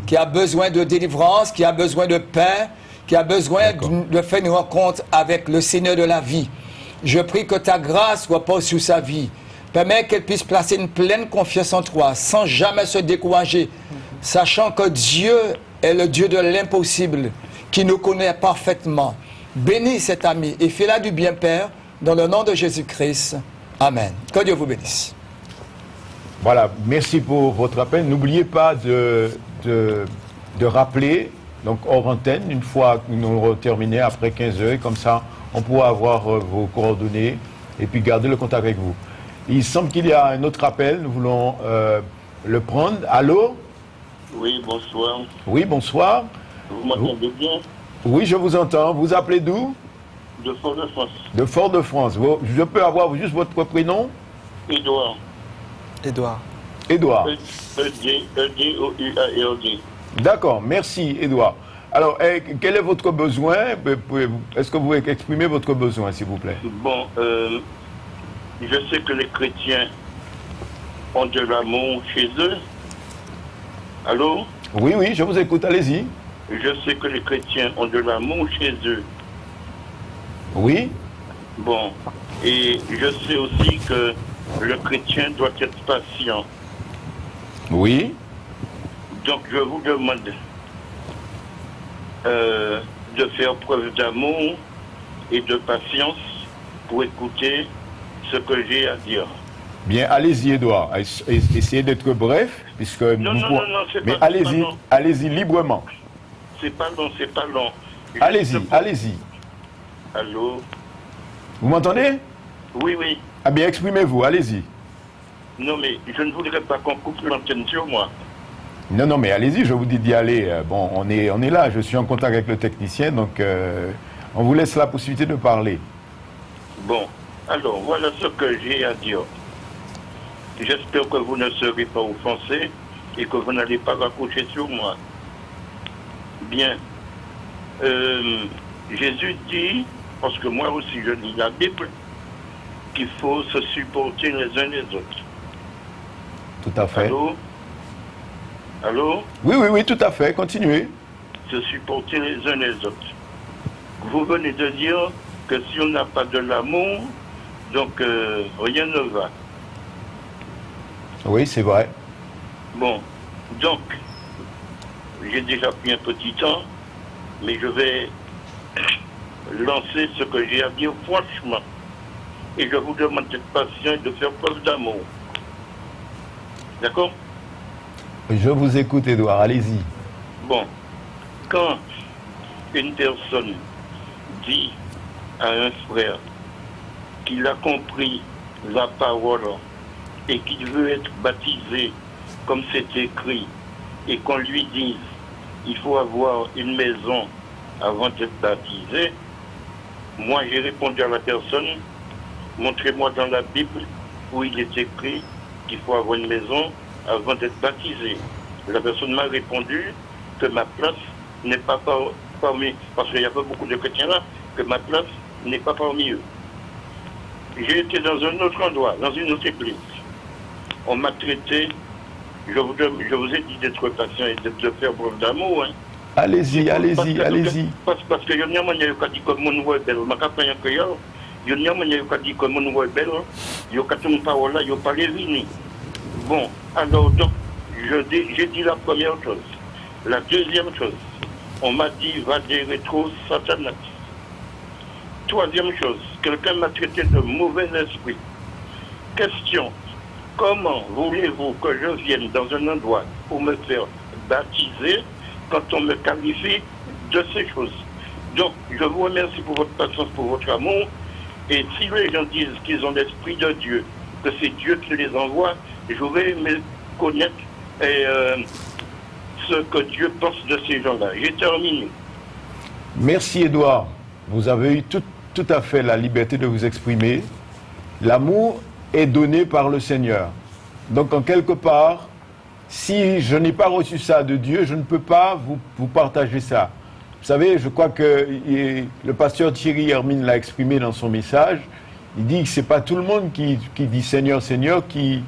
qui a besoin de délivrance, qui a besoin de paix, qui a besoin de faire une rencontre avec le Seigneur de la vie. Je prie que ta grâce repose sur sa vie. Permets qu'elle puisse placer une pleine confiance en toi, sans jamais se décourager, sachant que Dieu est le Dieu de l'impossible, qui nous connaît parfaitement. Bénis cet ami et fais-la du bien, Père, dans le nom de Jésus-Christ. Amen. Que Dieu vous bénisse. Voilà, merci pour votre appel. N'oubliez pas de rappeler, donc hors antenne, une fois que nous aurons terminé, après 15 heures, comme ça, on pourra avoir vos coordonnées et puis garder le contact avec vous. Il semble qu'il y a un autre appel, nous voulons le prendre. Allô? Oui, bonsoir. Oui, bonsoir. Vous m'entendez bien? Oui, je vous entends. Vous appelez d'où? De Fort-de-France. De Fort-de-France. Je peux avoir juste votre prénom? Édouard. Édouard. E-D-O-U-A-R-D. D'accord, merci Édouard. Alors, quel est votre besoin? Est-ce que vous pouvez exprimer votre besoin, s'il vous plaît? Bon, je sais que les chrétiens ont de l'amour chez eux. Allô? Oui, je vous écoute, allez-y. Je sais que les chrétiens ont de l'amour chez eux. Oui. Bon, et je sais aussi que le chrétien doit être patient. Oui. Donc je vous demande de faire preuve d'amour et de patience pour écouter ce que j'ai à dire. Bien, allez-y, Edouard. Essayez d'être bref, puisque Non, c'est mais pas allez-y, long. allez-y librement. C'est pas long, c'est pas long. Allez-y, Juste- allez-y. Allô? Vous m'entendez? Oui, oui. Ah bien, exprimez-vous, allez-y. Non, mais je ne voudrais pas qu'on coupe l'antenne sur moi. Non, non, mais allez-y, je vous dis d'y aller. Bon, on est là, je suis en contact avec le technicien, donc on vous laisse la possibilité de parler. Bon, alors voilà ce que j'ai à dire. J'espère que vous ne serez pas offensés et que vous n'allez pas raccrocher sur moi. Bien. Jésus dit, parce que moi aussi je lis la Bible, qu'il faut se supporter les uns les autres. Tout à fait. Allô? Allô? Oui, oui, oui, tout à fait, continuez. Se supporter les uns les autres. Vous venez de dire que si on n'a pas de l'amour, donc rien ne va. Oui, c'est vrai. Bon, donc, j'ai déjà pris un petit temps, mais je vais lancer ce que j'ai à dire franchement. Et je vous demande d'être patient et de faire preuve d'amour. D'accord? Je vous écoute, Edouard, allez-y. Bon, quand une personne dit à un frère qu'il a compris la parole et qu'il veut être baptisé comme c'est écrit, et qu'on lui dise il faut avoir une maison avant d'être baptisé, moi j'ai répondu à la personne, montrez-moi dans la Bible où il est écrit qu'il faut avoir une maison avant d'être baptisé. La personne m'a répondu que ma place n'est pas parmi, parce qu'il y a pas beaucoup de chrétiens là, que ma place n'est pas parmi eux. J'ai été dans un autre endroit, dans une autre église. On m'a traité, je vous ai dit d'être patient et de faire preuve d'amour. Hein. Allez-y, allez-y, allez-y. Parce que il y a manière de dire que mon voix est belle, ma campagne est créole. Il y a manière de dire que mon voix est belle, il y a une parole là, il n'y a pas les vignes. Bon, alors donc, j'ai dit la première chose. La deuxième chose, on m'a dit va des rétro Satanas. Troisième chose, quelqu'un m'a traité de mauvais esprit. Question, comment voulez-vous que je vienne dans un endroit pour me faire baptiser quand on me qualifie de ces choses? Donc, je vous remercie pour votre patience, pour votre amour. Et si les gens disent qu'ils ont l'Esprit de Dieu, que c'est Dieu qui les envoie, j'aurais aimé connaître ce que Dieu pense de ces gens-là. J'ai terminé. Merci, Edouard. Vous avez eu tout à fait la liberté de vous exprimer. L'amour est donné par le Seigneur. Donc, en quelque part, si je n'ai pas reçu ça de Dieu, je ne peux pas vous partager ça. Vous savez, je crois que le pasteur Thierry Hermine l'a exprimé dans son message. Il dit que ce n'est pas tout le monde qui dit Seigneur, Seigneur, qui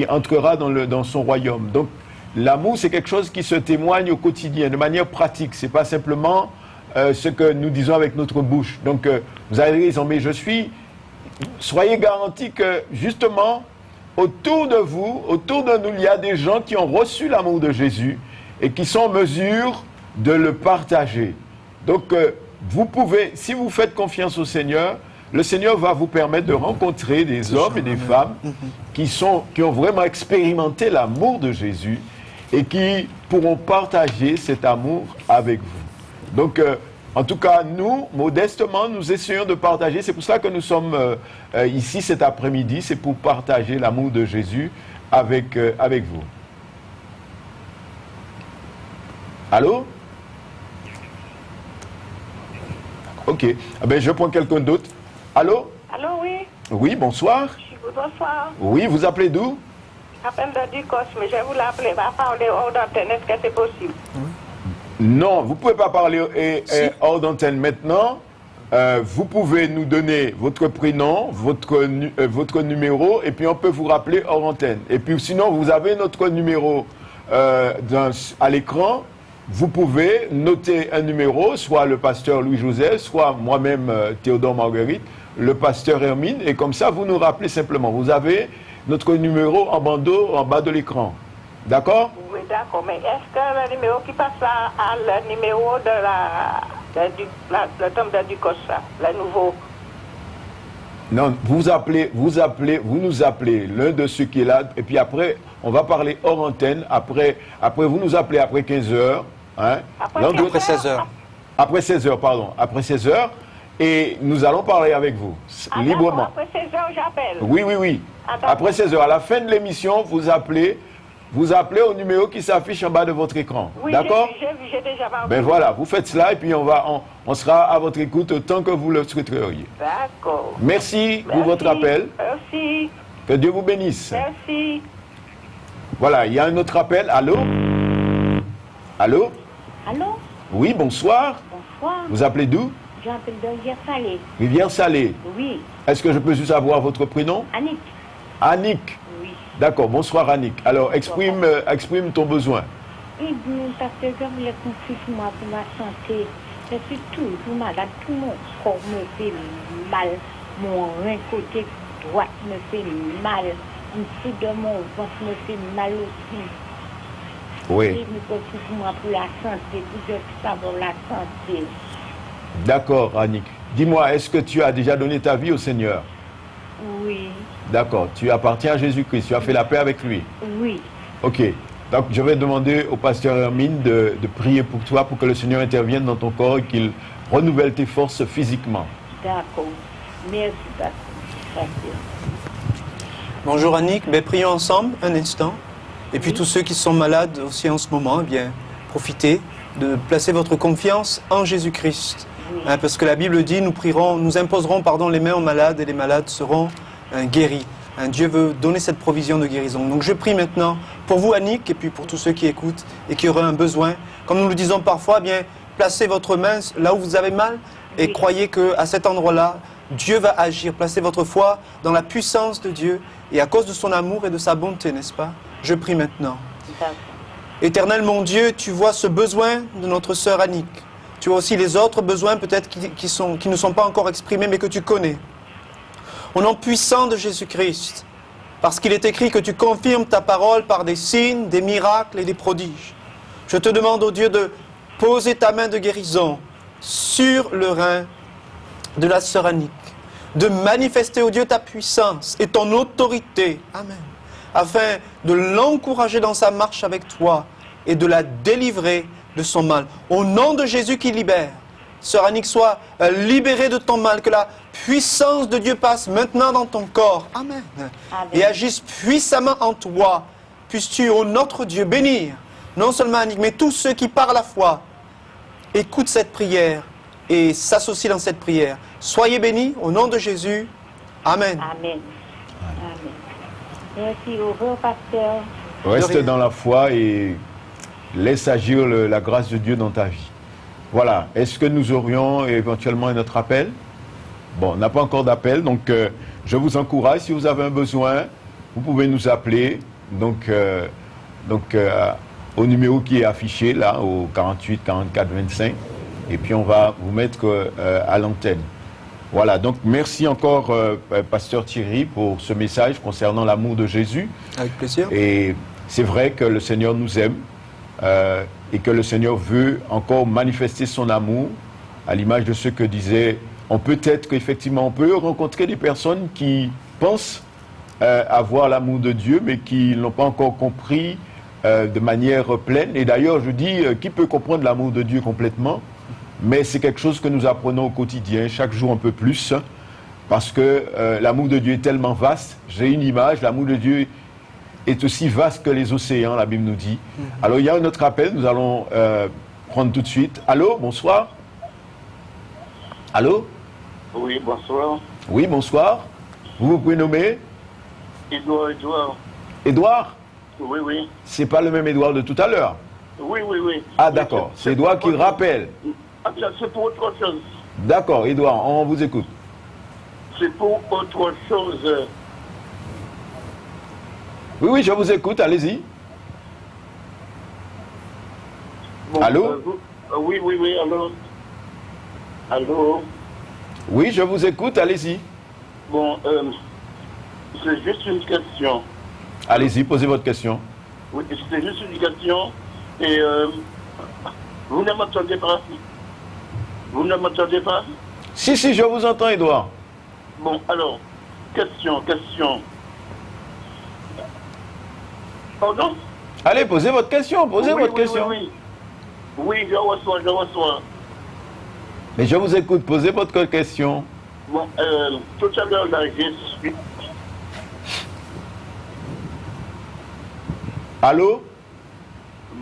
entrera dans son royaume. Donc, l'amour, c'est quelque chose qui se témoigne au quotidien, de manière pratique. Ce n'est pas simplement ce que nous disons avec notre bouche. Donc, vous avez raison, mais soyez garantis que, justement, autour de vous, autour de nous, il y a des gens qui ont reçu l'amour de Jésus et qui sont en mesure de le partager. Donc, vous pouvez, si vous faites confiance au Seigneur, le Seigneur va vous permettre de rencontrer des hommes et des femmes qui ont vraiment expérimenté l'amour de Jésus et qui pourront partager cet amour avec vous. Donc, en tout cas, nous, modestement, nous essayons de partager. C'est pour ça que nous sommes ici cet après-midi. C'est pour partager l'amour de Jésus avec vous. Allô? Ok. Ah ben, je prends quelqu'un d'autre. Allô? Allô, oui. Oui, bonsoir. Bonsoir. Oui, vous appelez d'où? J'appelle de Ducos, mais je vous l'appeler, va parler hors d'antenne, est-ce que c'est possible? Non, vous ne pouvez pas parler hors d'antenne maintenant. Vous pouvez nous donner votre prénom, votre numéro, et puis on peut vous rappeler hors antenne. Et puis sinon, vous avez notre numéro à l'écran. Vous pouvez noter un numéro, soit le pasteur Louis-Joseph, soit moi-même Théodore Marguerite. le pasteur Hermine, et comme ça, vous nous rappelez simplement. Vous avez notre numéro en bandeau en bas de l'écran. D'accord? Oui, d'accord. Mais est-ce que le numéro qui passe à le numéro de le temple du Costa, le nouveau? Non, vous nous appelez l'un de ceux qui est là, et puis après, on va parler hors antenne. Après vous nous appelez après 15 heures. Hein, Après 16 heures. Après 16 heures, pardon. Après 16 heures, et nous allons parler avec vous, librement. Après 16 heures, j'appelle. Oui. Après 16 heures, à la fin de l'émission, vous appelez au numéro qui s'affiche en bas de votre écran. Oui, d'accord? J'ai déjà vendu. Ben voilà, vous faites cela et puis on sera à votre écoute autant que vous le souhaiteriez. D'accord. Merci pour votre appel. Merci. Que Dieu vous bénisse. Merci. Voilà, il y a un autre appel. Allô? Allô? Allô? Oui, bonsoir. Bonsoir. Vous appelez d'où? J'appelle de Rivière-Salée. Rivière-Salée. Oui. Est-ce que je peux juste avoir votre prénom? Annick. Annick. Oui. D'accord, bonsoir Annick. Alors, exprime ton besoin. Et bien, parce que je voulais qu'on puisse moi pour ma santé. Je suis toujours malade. Tout mon corps me fait mal. Mon rein côté droit me fait mal. Une dessous de mon ventre me fait mal aussi. Oui. Et je me suis pour moi pour la santé, pour que je puisse avoir la santé. D'accord, Annick. Dis-moi, est-ce que tu as déjà donné ta vie au Seigneur? Oui. D'accord, tu appartiens à Jésus-Christ, tu as fait la paix avec lui. Oui. Ok, donc je vais demander au pasteur Hermine de prier pour toi, pour que le Seigneur intervienne dans ton corps et qu'il renouvelle tes forces physiquement. D'accord. Merci, pasteur. Bonjour Annick, ben, prions ensemble un instant. Et puis tous ceux qui sont malades aussi en ce moment, eh bien, profitez de placer votre confiance en Jésus-Christ. Oui. Hein, parce que la Bible dit, nous imposerons les mains aux malades et les malades seront guéris. Hein, Dieu veut donner cette provision de guérison. Donc je prie maintenant pour vous Annick et puis pour tous ceux qui écoutent et qui auraient un besoin. Comme nous le disons parfois, eh bien, placez votre main là où vous avez mal et Oui. croyez qu'à cet endroit-là, Dieu va agir. Placez votre foi dans la puissance de Dieu et à cause de son amour et de sa bonté, n'est-ce pas? Je prie maintenant. D'accord. Éternel mon Dieu, tu vois ce besoin de notre sœur Annick. Tu vois aussi les autres besoins peut-être qui ne sont pas encore exprimés mais que tu connais. Au nom puissant de Jésus-Christ, parce qu'il est écrit que tu confirmes ta parole par des signes, des miracles et des prodiges. Je te demande, ô Dieu, de poser ta main de guérison sur le rein de la sœur Annick, de manifester, ô Dieu, ta puissance et ton autorité. Amen. Afin de l'encourager dans sa marche avec toi et de la délivrer de son mal. Au nom de Jésus qui libère, sœur Annick, sois libérée de ton mal, que la puissance de Dieu passe maintenant dans ton corps. Amen. Amen. Et agisse puissamment en toi. Puisses-tu, ô notre Dieu, bénir non seulement Annick, mais tous ceux qui par la foi écoutent cette prière et s'associent dans cette prière. Soyez bénis au nom de Jésus. Amen. Amen. Amen. Merci, au revoir, pasteur. Reste dans la foi et laisse agir la grâce de Dieu dans ta vie. Voilà, est-ce que nous aurions éventuellement un autre appel? Bon, on n'a pas encore d'appel, donc je vous encourage, si vous avez un besoin, vous pouvez nous appeler, au numéro qui est affiché là, au 48 44 25, et puis on va vous mettre à l'antenne. Voilà, donc merci encore, pasteur Thierry, pour ce message concernant l'amour de Jésus. Avec plaisir. Et c'est vrai que le Seigneur nous aime et que le Seigneur veut encore manifester son amour à l'image de ce que disait. On peut être qu'effectivement, on peut rencontrer des personnes qui pensent avoir l'amour de Dieu, mais qui ne l'ont pas encore compris de manière pleine. Et d'ailleurs, je dis, qui peut comprendre l'amour de Dieu complètement? Mais c'est quelque chose que nous apprenons au quotidien, chaque jour un peu plus, parce que l'amour de Dieu est tellement vaste. J'ai une image, l'amour de Dieu est aussi vaste que les océans, la Bible nous dit. Alors, il y a un autre appel, nous allons prendre tout de suite. Allô, bonsoir. Allô? Oui, bonsoir. Oui, bonsoir. Vous vous pouvez nommer? Édouard. Édouard? Oui, oui. C'est pas le même Édouard de tout à l'heure. Oui, oui, oui. Ah, d'accord. C'est Édouard qui rappelle. Ah, c'est pour autre chose. D'accord, Édouard, on vous écoute. C'est pour autre chose. Oui, oui, je vous écoute, allez-y. Bon, Allô? oui, oui, oui, allô. Allô? Oui, je vous écoute, allez-y. Bon, c'est juste une question. Allez-y, posez votre question. Oui, c'est juste une question. Et vous ne m'entendez pas? Vous ne m'entendez pas? Si, je vous entends, Edouard. Bon, alors, question. Pardon? Allez, posez votre question, votre question. Oui, je reçois. Mais je vous écoute, posez votre question. Bon, tout à l'heure, là, j'ai su. Allô?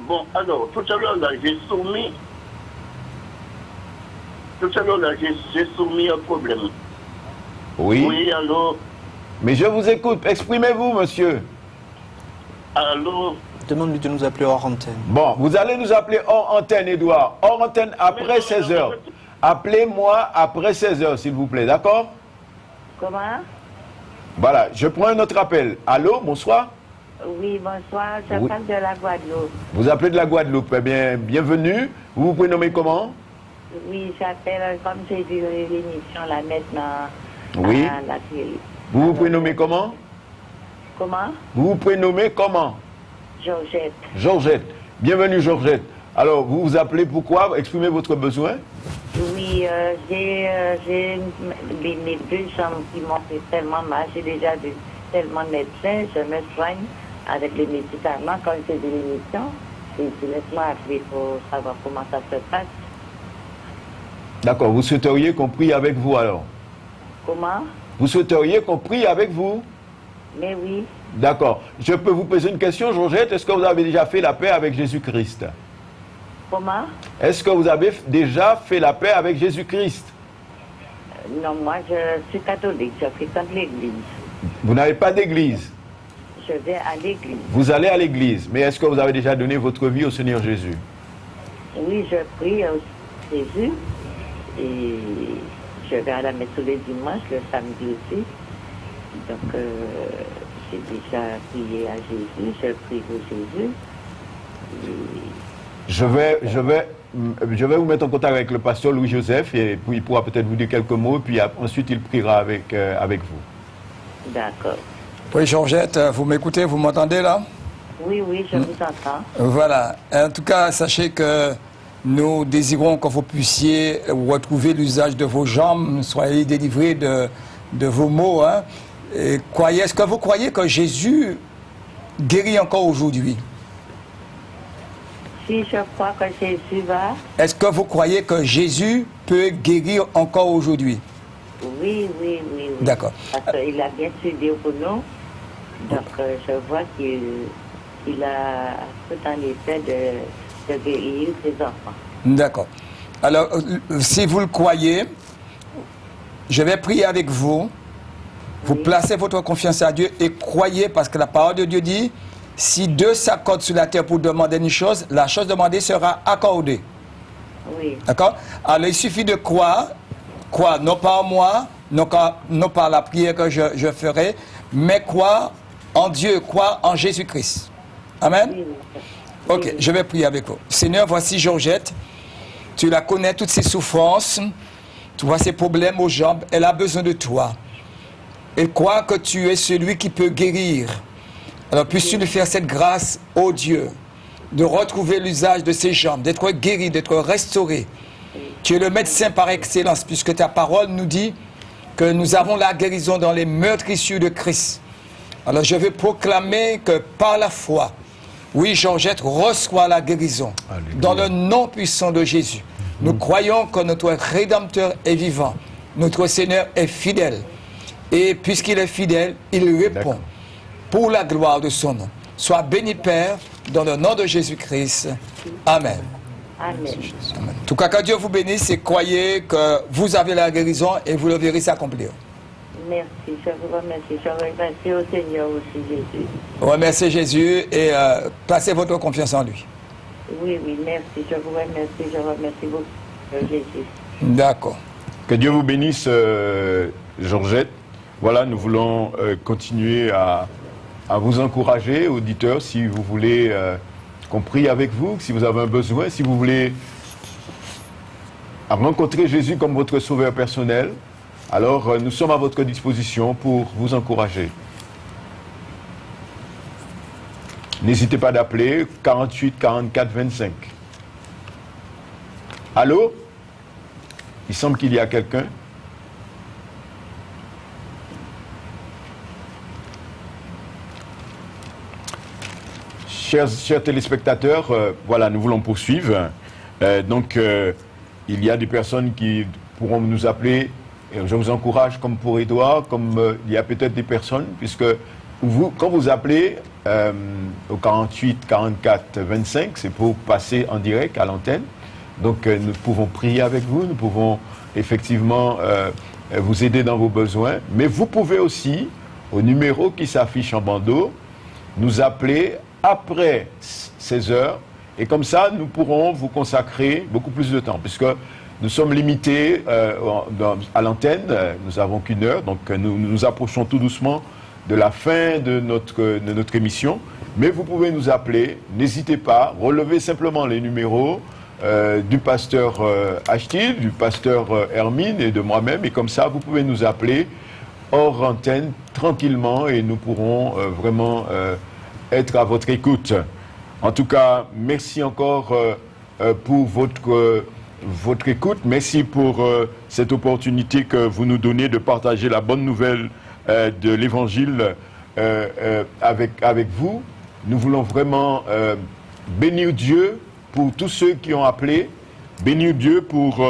Bon, alors, tout à l'heure, là, j'ai soumis. Tout à l'heure, là, j'ai soumis un problème. Oui. Oui, allô? Mais je vous écoute, exprimez-vous, monsieur. Allô? Demande-lui de nous appeler hors antenne. Bon, vous allez nous appeler hors antenne, Edouard. Hors antenne après 16h. Appelez-moi après 16h, s'il vous plaît, d'accord? Comment? Voilà, je prends un autre appel. Allô, bonsoir? Oui, bonsoir, j'appelle de la Guadeloupe. Vous appelez de la Guadeloupe, eh bien, bienvenue. Vous vous prénommez comment? Oui, j'appelle, comme j'ai vu l'émission là maintenant, Oui. à la télé. Vous vous prénommez comment? Comment? Vous vous prénommez comment? Georgette. Georgette. Bienvenue, Georgette. Alors, vous vous appelez pourquoi? Exprimez votre besoin. Oui, j'ai mes deux jambes qui m'ont fait tellement mal. J'ai déjà vu tellement de médecins. Je me soigne avec les médicaments. Quand j'ai de l'émission, laisse-moi appeler pour savoir comment ça se passe. D'accord. Vous souhaiteriez qu'on prie avec vous alors? Comment? Vous souhaiteriez qu'on prie avec vous? Mais oui. D'accord. Je peux vous poser une question, Georgette? Est-ce que vous avez déjà fait la paix avec Jésus-Christ? Comment? Est-ce que vous avez déjà fait la paix avec Jésus-Christ? Non, moi je suis catholique, je fréquente l'église. Vous n'avez pas d'église? Je vais à l'église. Vous allez à l'église, mais est-ce que vous avez déjà donné votre vie au Seigneur Jésus? Oui, je prie au Jésus et je vais à la messe tous les dimanches, le samedi aussi. Donc j'ai déjà prié à Jésus, je prie pour Jésus. Je vais vous mettre en contact avec le pasteur Louis-Joseph et puis il pourra peut-être vous dire quelques mots, puis ensuite il priera avec vous. D'accord. Oui, Georgette, vous m'écoutez, vous m'entendez là? Oui, je vous entends. Voilà. En tout cas, sachez que nous désirons que vous puissiez retrouver l'usage de vos jambes, soyez délivrés de vos maux. Hein. Est-ce que vous croyez que Jésus guérit encore aujourd'hui? Si je crois que Jésus va. Est-ce que vous croyez que Jésus peut guérir encore aujourd'hui? Oui. D'accord. Parce qu'il a bien suivi pour nous. Donc je vois qu'il a tout en effet de guérir ses enfants. D'accord. Alors, si vous le croyez, je vais prier avec vous. Vous placez votre confiance à Dieu et croyez, parce que la parole de Dieu dit, si deux s'accordent sur la terre pour demander une chose, la chose demandée sera accordée. Oui. D'accord? Alors, il suffit de croire non pas en moi, non pas la prière que je ferai, mais croire en Dieu, croire en Jésus-Christ. Amen? Oui. Ok, je vais prier avec vous. Seigneur, voici Georgette. Tu la connais, toutes ses souffrances. Tu vois ses problèmes aux jambes. Elle a besoin de toi. Elle croit que tu es celui qui peut guérir. Alors, puisses-tu lui faire cette grâce, ô Dieu, de retrouver l'usage de ses jambes, d'être guéri, d'être restauré. Tu es le médecin par excellence, puisque ta parole nous dit que nous avons la guérison dans les meurtrissures de Christ. Alors, je veux proclamer que par la foi, oui, Georgette reçoit la guérison. Alléluia. Dans le nom puissant de Jésus. Nous croyons que notre Rédempteur est vivant. Notre Seigneur est fidèle. Et puisqu'il est fidèle, il répond pour la gloire de son nom. Sois béni, Père, dans le nom de Jésus-Christ. Amen. Amen. Amen. En tout cas, que Dieu vous bénisse et croyez que vous avez la guérison et vous le verrez s'accomplir. Merci, je vous remercie. Je remercie au Seigneur aussi, Jésus. Remerciez Jésus et placez votre confiance en lui. Oui, merci. Je vous remercie. Je remercie beaucoup, Jésus. D'accord. Que Dieu vous bénisse, Georgette. Voilà, nous voulons continuer à vous encourager, auditeurs, si vous voulez qu'on prie avec vous, si vous avez un besoin, si vous voulez rencontrer Jésus comme votre sauveur personnel, Alors, nous sommes à votre disposition pour vous encourager. N'hésitez pas d'appeler 48 44 25. Allô? Il semble qu'il y a quelqu'un. Chers téléspectateurs, voilà, nous voulons poursuivre. Il y a des personnes qui pourront nous appeler. Et je vous encourage, comme pour Édouard, comme il y a peut-être des personnes, puisque quand vous appelez au 48 44 25, c'est pour passer en direct à l'antenne. Donc nous pouvons prier avec vous, nous pouvons effectivement vous aider dans vos besoins. Mais vous pouvez aussi, au numéro qui s'affiche en bandeau, nous appeler après 16 heures. Et comme ça, nous pourrons vous consacrer beaucoup plus de temps, puisque nous sommes limités à l'antenne, nous n'avons qu'une heure, donc nous nous approchons tout doucement de la fin de notre émission. Mais vous pouvez nous appeler, n'hésitez pas, relevez simplement les numéros du pasteur Ashtil, du pasteur Hermine et de moi-même, et comme ça, vous pouvez nous appeler hors antenne tranquillement et nous pourrons vraiment être à votre écoute. En tout cas, merci encore pour votre écoute. Merci pour cette opportunité que vous nous donnez de partager la bonne nouvelle de l'Évangile avec vous. Nous voulons vraiment bénir Dieu pour tous ceux qui ont appelé, bénir Dieu pour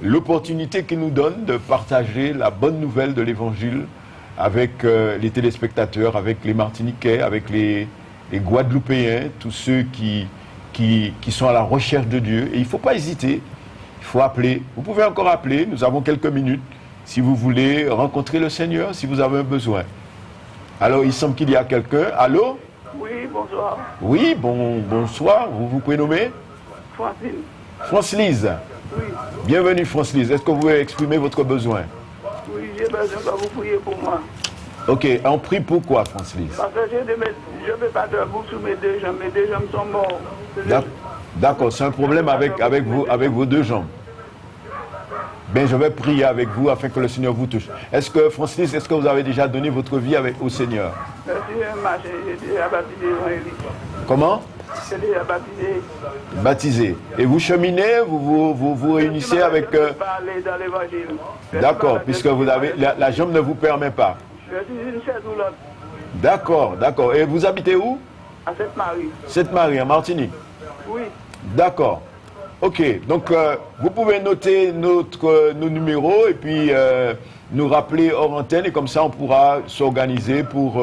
l'opportunité qu'il nous donne de partager la bonne nouvelle de l'Évangile avec les téléspectateurs, avec les Martiniquais, avec les Guadeloupéens, tous ceux qui sont à la recherche de Dieu. Et il ne faut pas hésiter, il faut appeler. Vous pouvez encore appeler, nous avons quelques minutes, si vous voulez rencontrer le Seigneur, si vous avez un besoin. Alors, il semble qu'il y a quelqu'un. Allô? Oui, bonsoir. Oui, bonsoir. Vous vous prénommez? Francine. France-Lise. Oui. Bienvenue, France-Lise. Est-ce que vous pouvez exprimer votre besoin? Oui, j'ai besoin que vous priez pour moi. Ok, on prie pourquoi, France-Lise? Parce que je ne peux pas debout sur mes deux jambes sont morts. D'accord, c'est un problème avec vos deux jambes. Bien, je vais prier avec vous afin que le Seigneur vous touche. Est-ce que, Francis, est-ce que vous avez déjà donné votre vie au Seigneur? J'ai déjà baptisé. Comment? J'ai déjà baptisé. Baptisé. Et vous cheminez, vous réunissez avec... parler dans l'évangile. D'accord, puisque vous avez la jambe ne vous permet pas. Je suis une chaise roulante. D'accord, d'accord. Et vous habitez où? À Sainte-Marie. Sainte-Marie, en Martinique? Oui. D'accord. Ok, donc vous pouvez noter nos numéros et puis nous rappeler hors antenne et comme ça on pourra s'organiser pour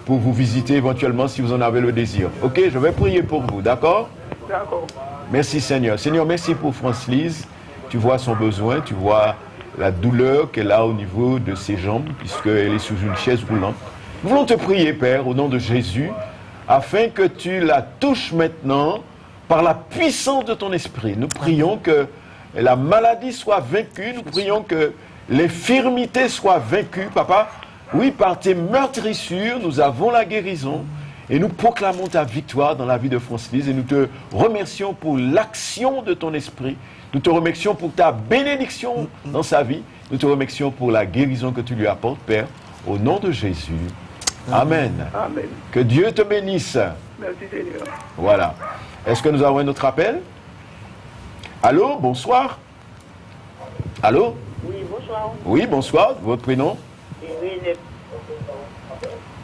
vous visiter éventuellement si vous en avez le désir. Ok, je vais prier pour vous, d'accord? D'accord. Merci Seigneur. Seigneur, merci pour France-Lise. Tu vois son besoin, tu vois la douleur qu'elle a au niveau de ses jambes puisqu'elle est sous une chaise roulante. Nous voulons te prier, Père, au nom de Jésus, afin que tu la touches maintenant par la puissance de ton esprit. Nous prions que la maladie soit vaincue. Nous prions que l'infirmité soit vaincue, Papa. Oui, par tes meurtrissures, nous avons la guérison. Et nous proclamons ta victoire dans la vie de France-Lise. Et nous te remercions pour l'action de ton esprit. Nous te remercions pour ta bénédiction dans sa vie. Nous te remercions pour la guérison que tu lui apportes, Père. Au nom de Jésus. Amen. Amen. Que Dieu te bénisse. Merci Seigneur. Voilà. Est-ce que nous avons un autre appel? Allô, bonsoir. Allô? Oui, bonsoir. Oui, bonsoir. Votre prénom? Renette.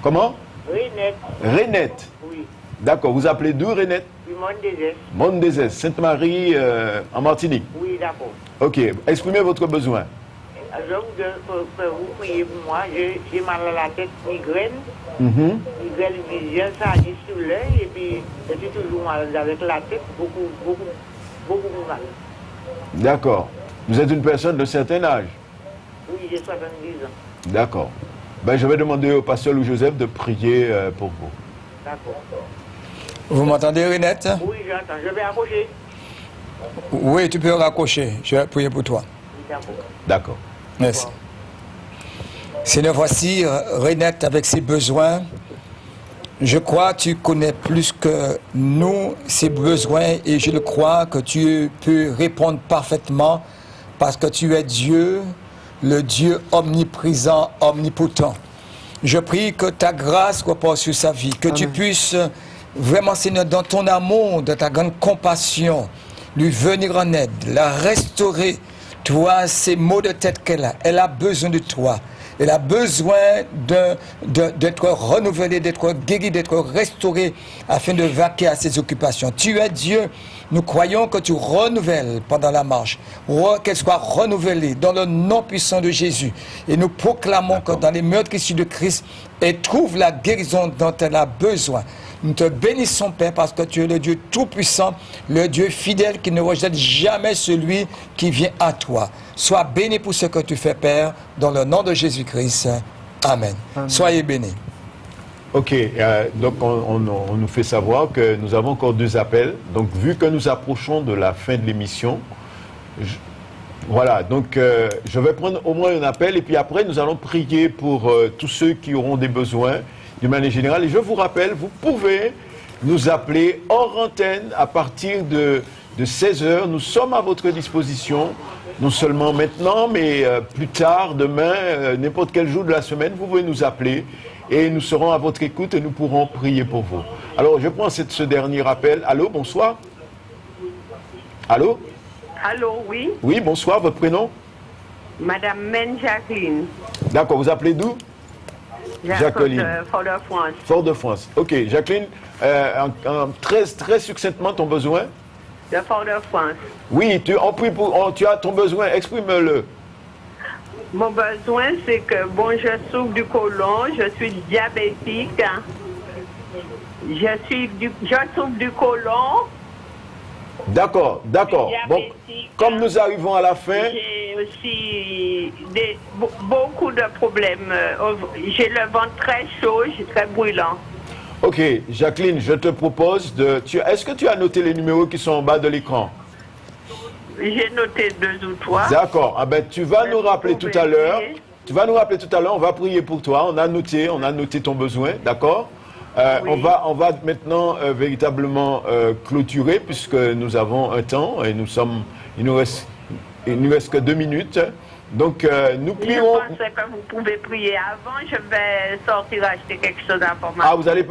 Comment? Renette. Renette. Oui. D'accord. Vous appelez d'où, Renette? Du Monde-des-Est. Monde-des-Est, Sainte-Marie, en Martinique. Oui, d'accord. Ok. Exprimez votre besoin. Je voudrais vous prier pour moi. J'ai mal à la tête, migraine. Migraine visuelle, ça agit sur l'œil et puis je suis toujours mal avec la tête, beaucoup mal. D'accord. Vous êtes une personne de certain âge? Oui, j'ai 70 ans. D'accord. Ben, je vais demander au pasteur Louis-Joseph de prier pour vous. D'accord. Vous m'entendez, Renette? Oui, j'entends. Je vais accrocher. Oui, tu peux raccrocher. Je vais prier pour toi. Oui, d'accord. D'accord. Merci. Seigneur, voici Renette avec ses besoins. Je crois que tu connais plus que nous ses besoins et je le crois que tu peux répondre parfaitement parce que tu es Dieu, le Dieu omniprésent, omnipotent. Je prie que ta grâce repose sur sa vie, que tu puisses vraiment, Seigneur, dans ton amour, dans ta grande compassion, lui venir en aide, la restaurer. Toi, ces maux de tête elle a besoin de toi. Elle a besoin d'être renouvelée, d'être guérie, d'être restaurée afin de vaquer à ses occupations. Tu es Dieu. Nous croyons que tu renouvelles pendant la marche. Qu'elle soit renouvelée dans le nom puissant de Jésus. Et nous proclamons que dans les meurtrissures de Christ, elle trouve la guérison dont elle a besoin. Nous te bénissons, Père, parce que tu es le Dieu tout-puissant, le Dieu fidèle qui ne rejette jamais celui qui vient à toi. Sois béni pour ce que tu fais, Père, dans le nom de Jésus-Christ. Amen. Soyez bénis. Ok, donc on nous fait savoir que nous avons encore 2 appels. Donc vu que nous approchons de la fin de l'émission, voilà, donc je vais prendre au moins un appel et puis après nous allons prier pour tous ceux qui auront des besoins d'une manière générale. Et je vous rappelle, vous pouvez nous appeler hors antenne à partir de 16h. Nous sommes à votre disposition, non seulement maintenant, mais plus tard, demain, n'importe quel jour de la semaine, vous pouvez nous appeler et nous serons à votre écoute et nous pourrons prier pour vous. Alors, je prends ce dernier appel. Allô, bonsoir. Allô? Allô, oui. Oui, bonsoir, votre prénom? Madame Men Jacqueline. D'accord, vous appelez d'où? Jacqueline. Fort-de-France. Fort-de-France. Ok, Jacqueline, très succinctement ton besoin? De Fort-de-France. Oui, tu as ton besoin, exprime-le. Mon besoin, c'est que, bon, je souffre du côlon, je suis diabétique. Je souffre du côlon. D'accord. Bon, comme nous arrivons à la fin... J'ai aussi beaucoup de problèmes. J'ai le ventre très chaud, très brûlant. Ok, Jacqueline, je te propose de... Est-ce que tu as noté les numéros qui sont en bas de l'écran? J'ai noté 2 ou 3. D'accord. Ah ben, tu vas nous rappeler tout à l'heure. On va prier pour toi. On a noté ton besoin, d'accord? Oui. On va maintenant véritablement clôturer puisque nous avons un temps et il nous reste que 2 minutes. Donc nous prions. Je pense que vous pouvez prier avant. Je vais sortir acheter quelque chose d'informatique. Ah, vous allez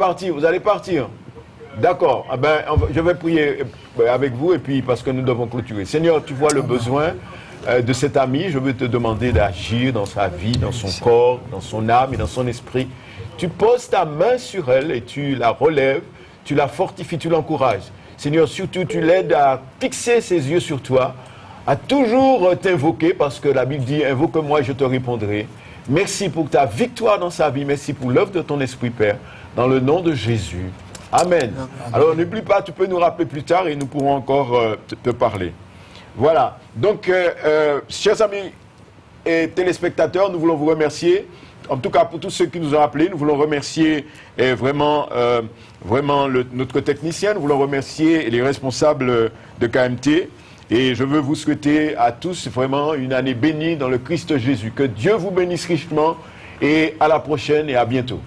partir. D'accord. Ah ben, je vais prier avec vous et puis parce que nous devons clôturer. Seigneur, tu vois le besoin de cet ami. Je veux te demander d'agir dans sa vie, dans son corps, dans son âme et dans son esprit. Tu poses ta main sur elle et tu la relèves, tu la fortifies, tu l'encourages. Seigneur, surtout, tu l'aides à fixer ses yeux sur toi, à toujours t'invoquer parce que la Bible dit « Invoque-moi et je te répondrai ». Merci pour ta victoire dans sa vie. Merci pour l'œuvre de ton Esprit, Père, dans le nom de Jésus. Amen. Alors, n'oublie pas, tu peux nous rappeler plus tard et nous pourrons encore te parler. Voilà. Donc, chers amis et téléspectateurs, nous voulons vous remercier. En tout cas, pour tous ceux qui nous ont appelés, nous voulons remercier vraiment notre technicien, nous voulons remercier les responsables de KMT. Et je veux vous souhaiter à tous vraiment une année bénie dans le Christ Jésus. Que Dieu vous bénisse richement et à la prochaine et à bientôt.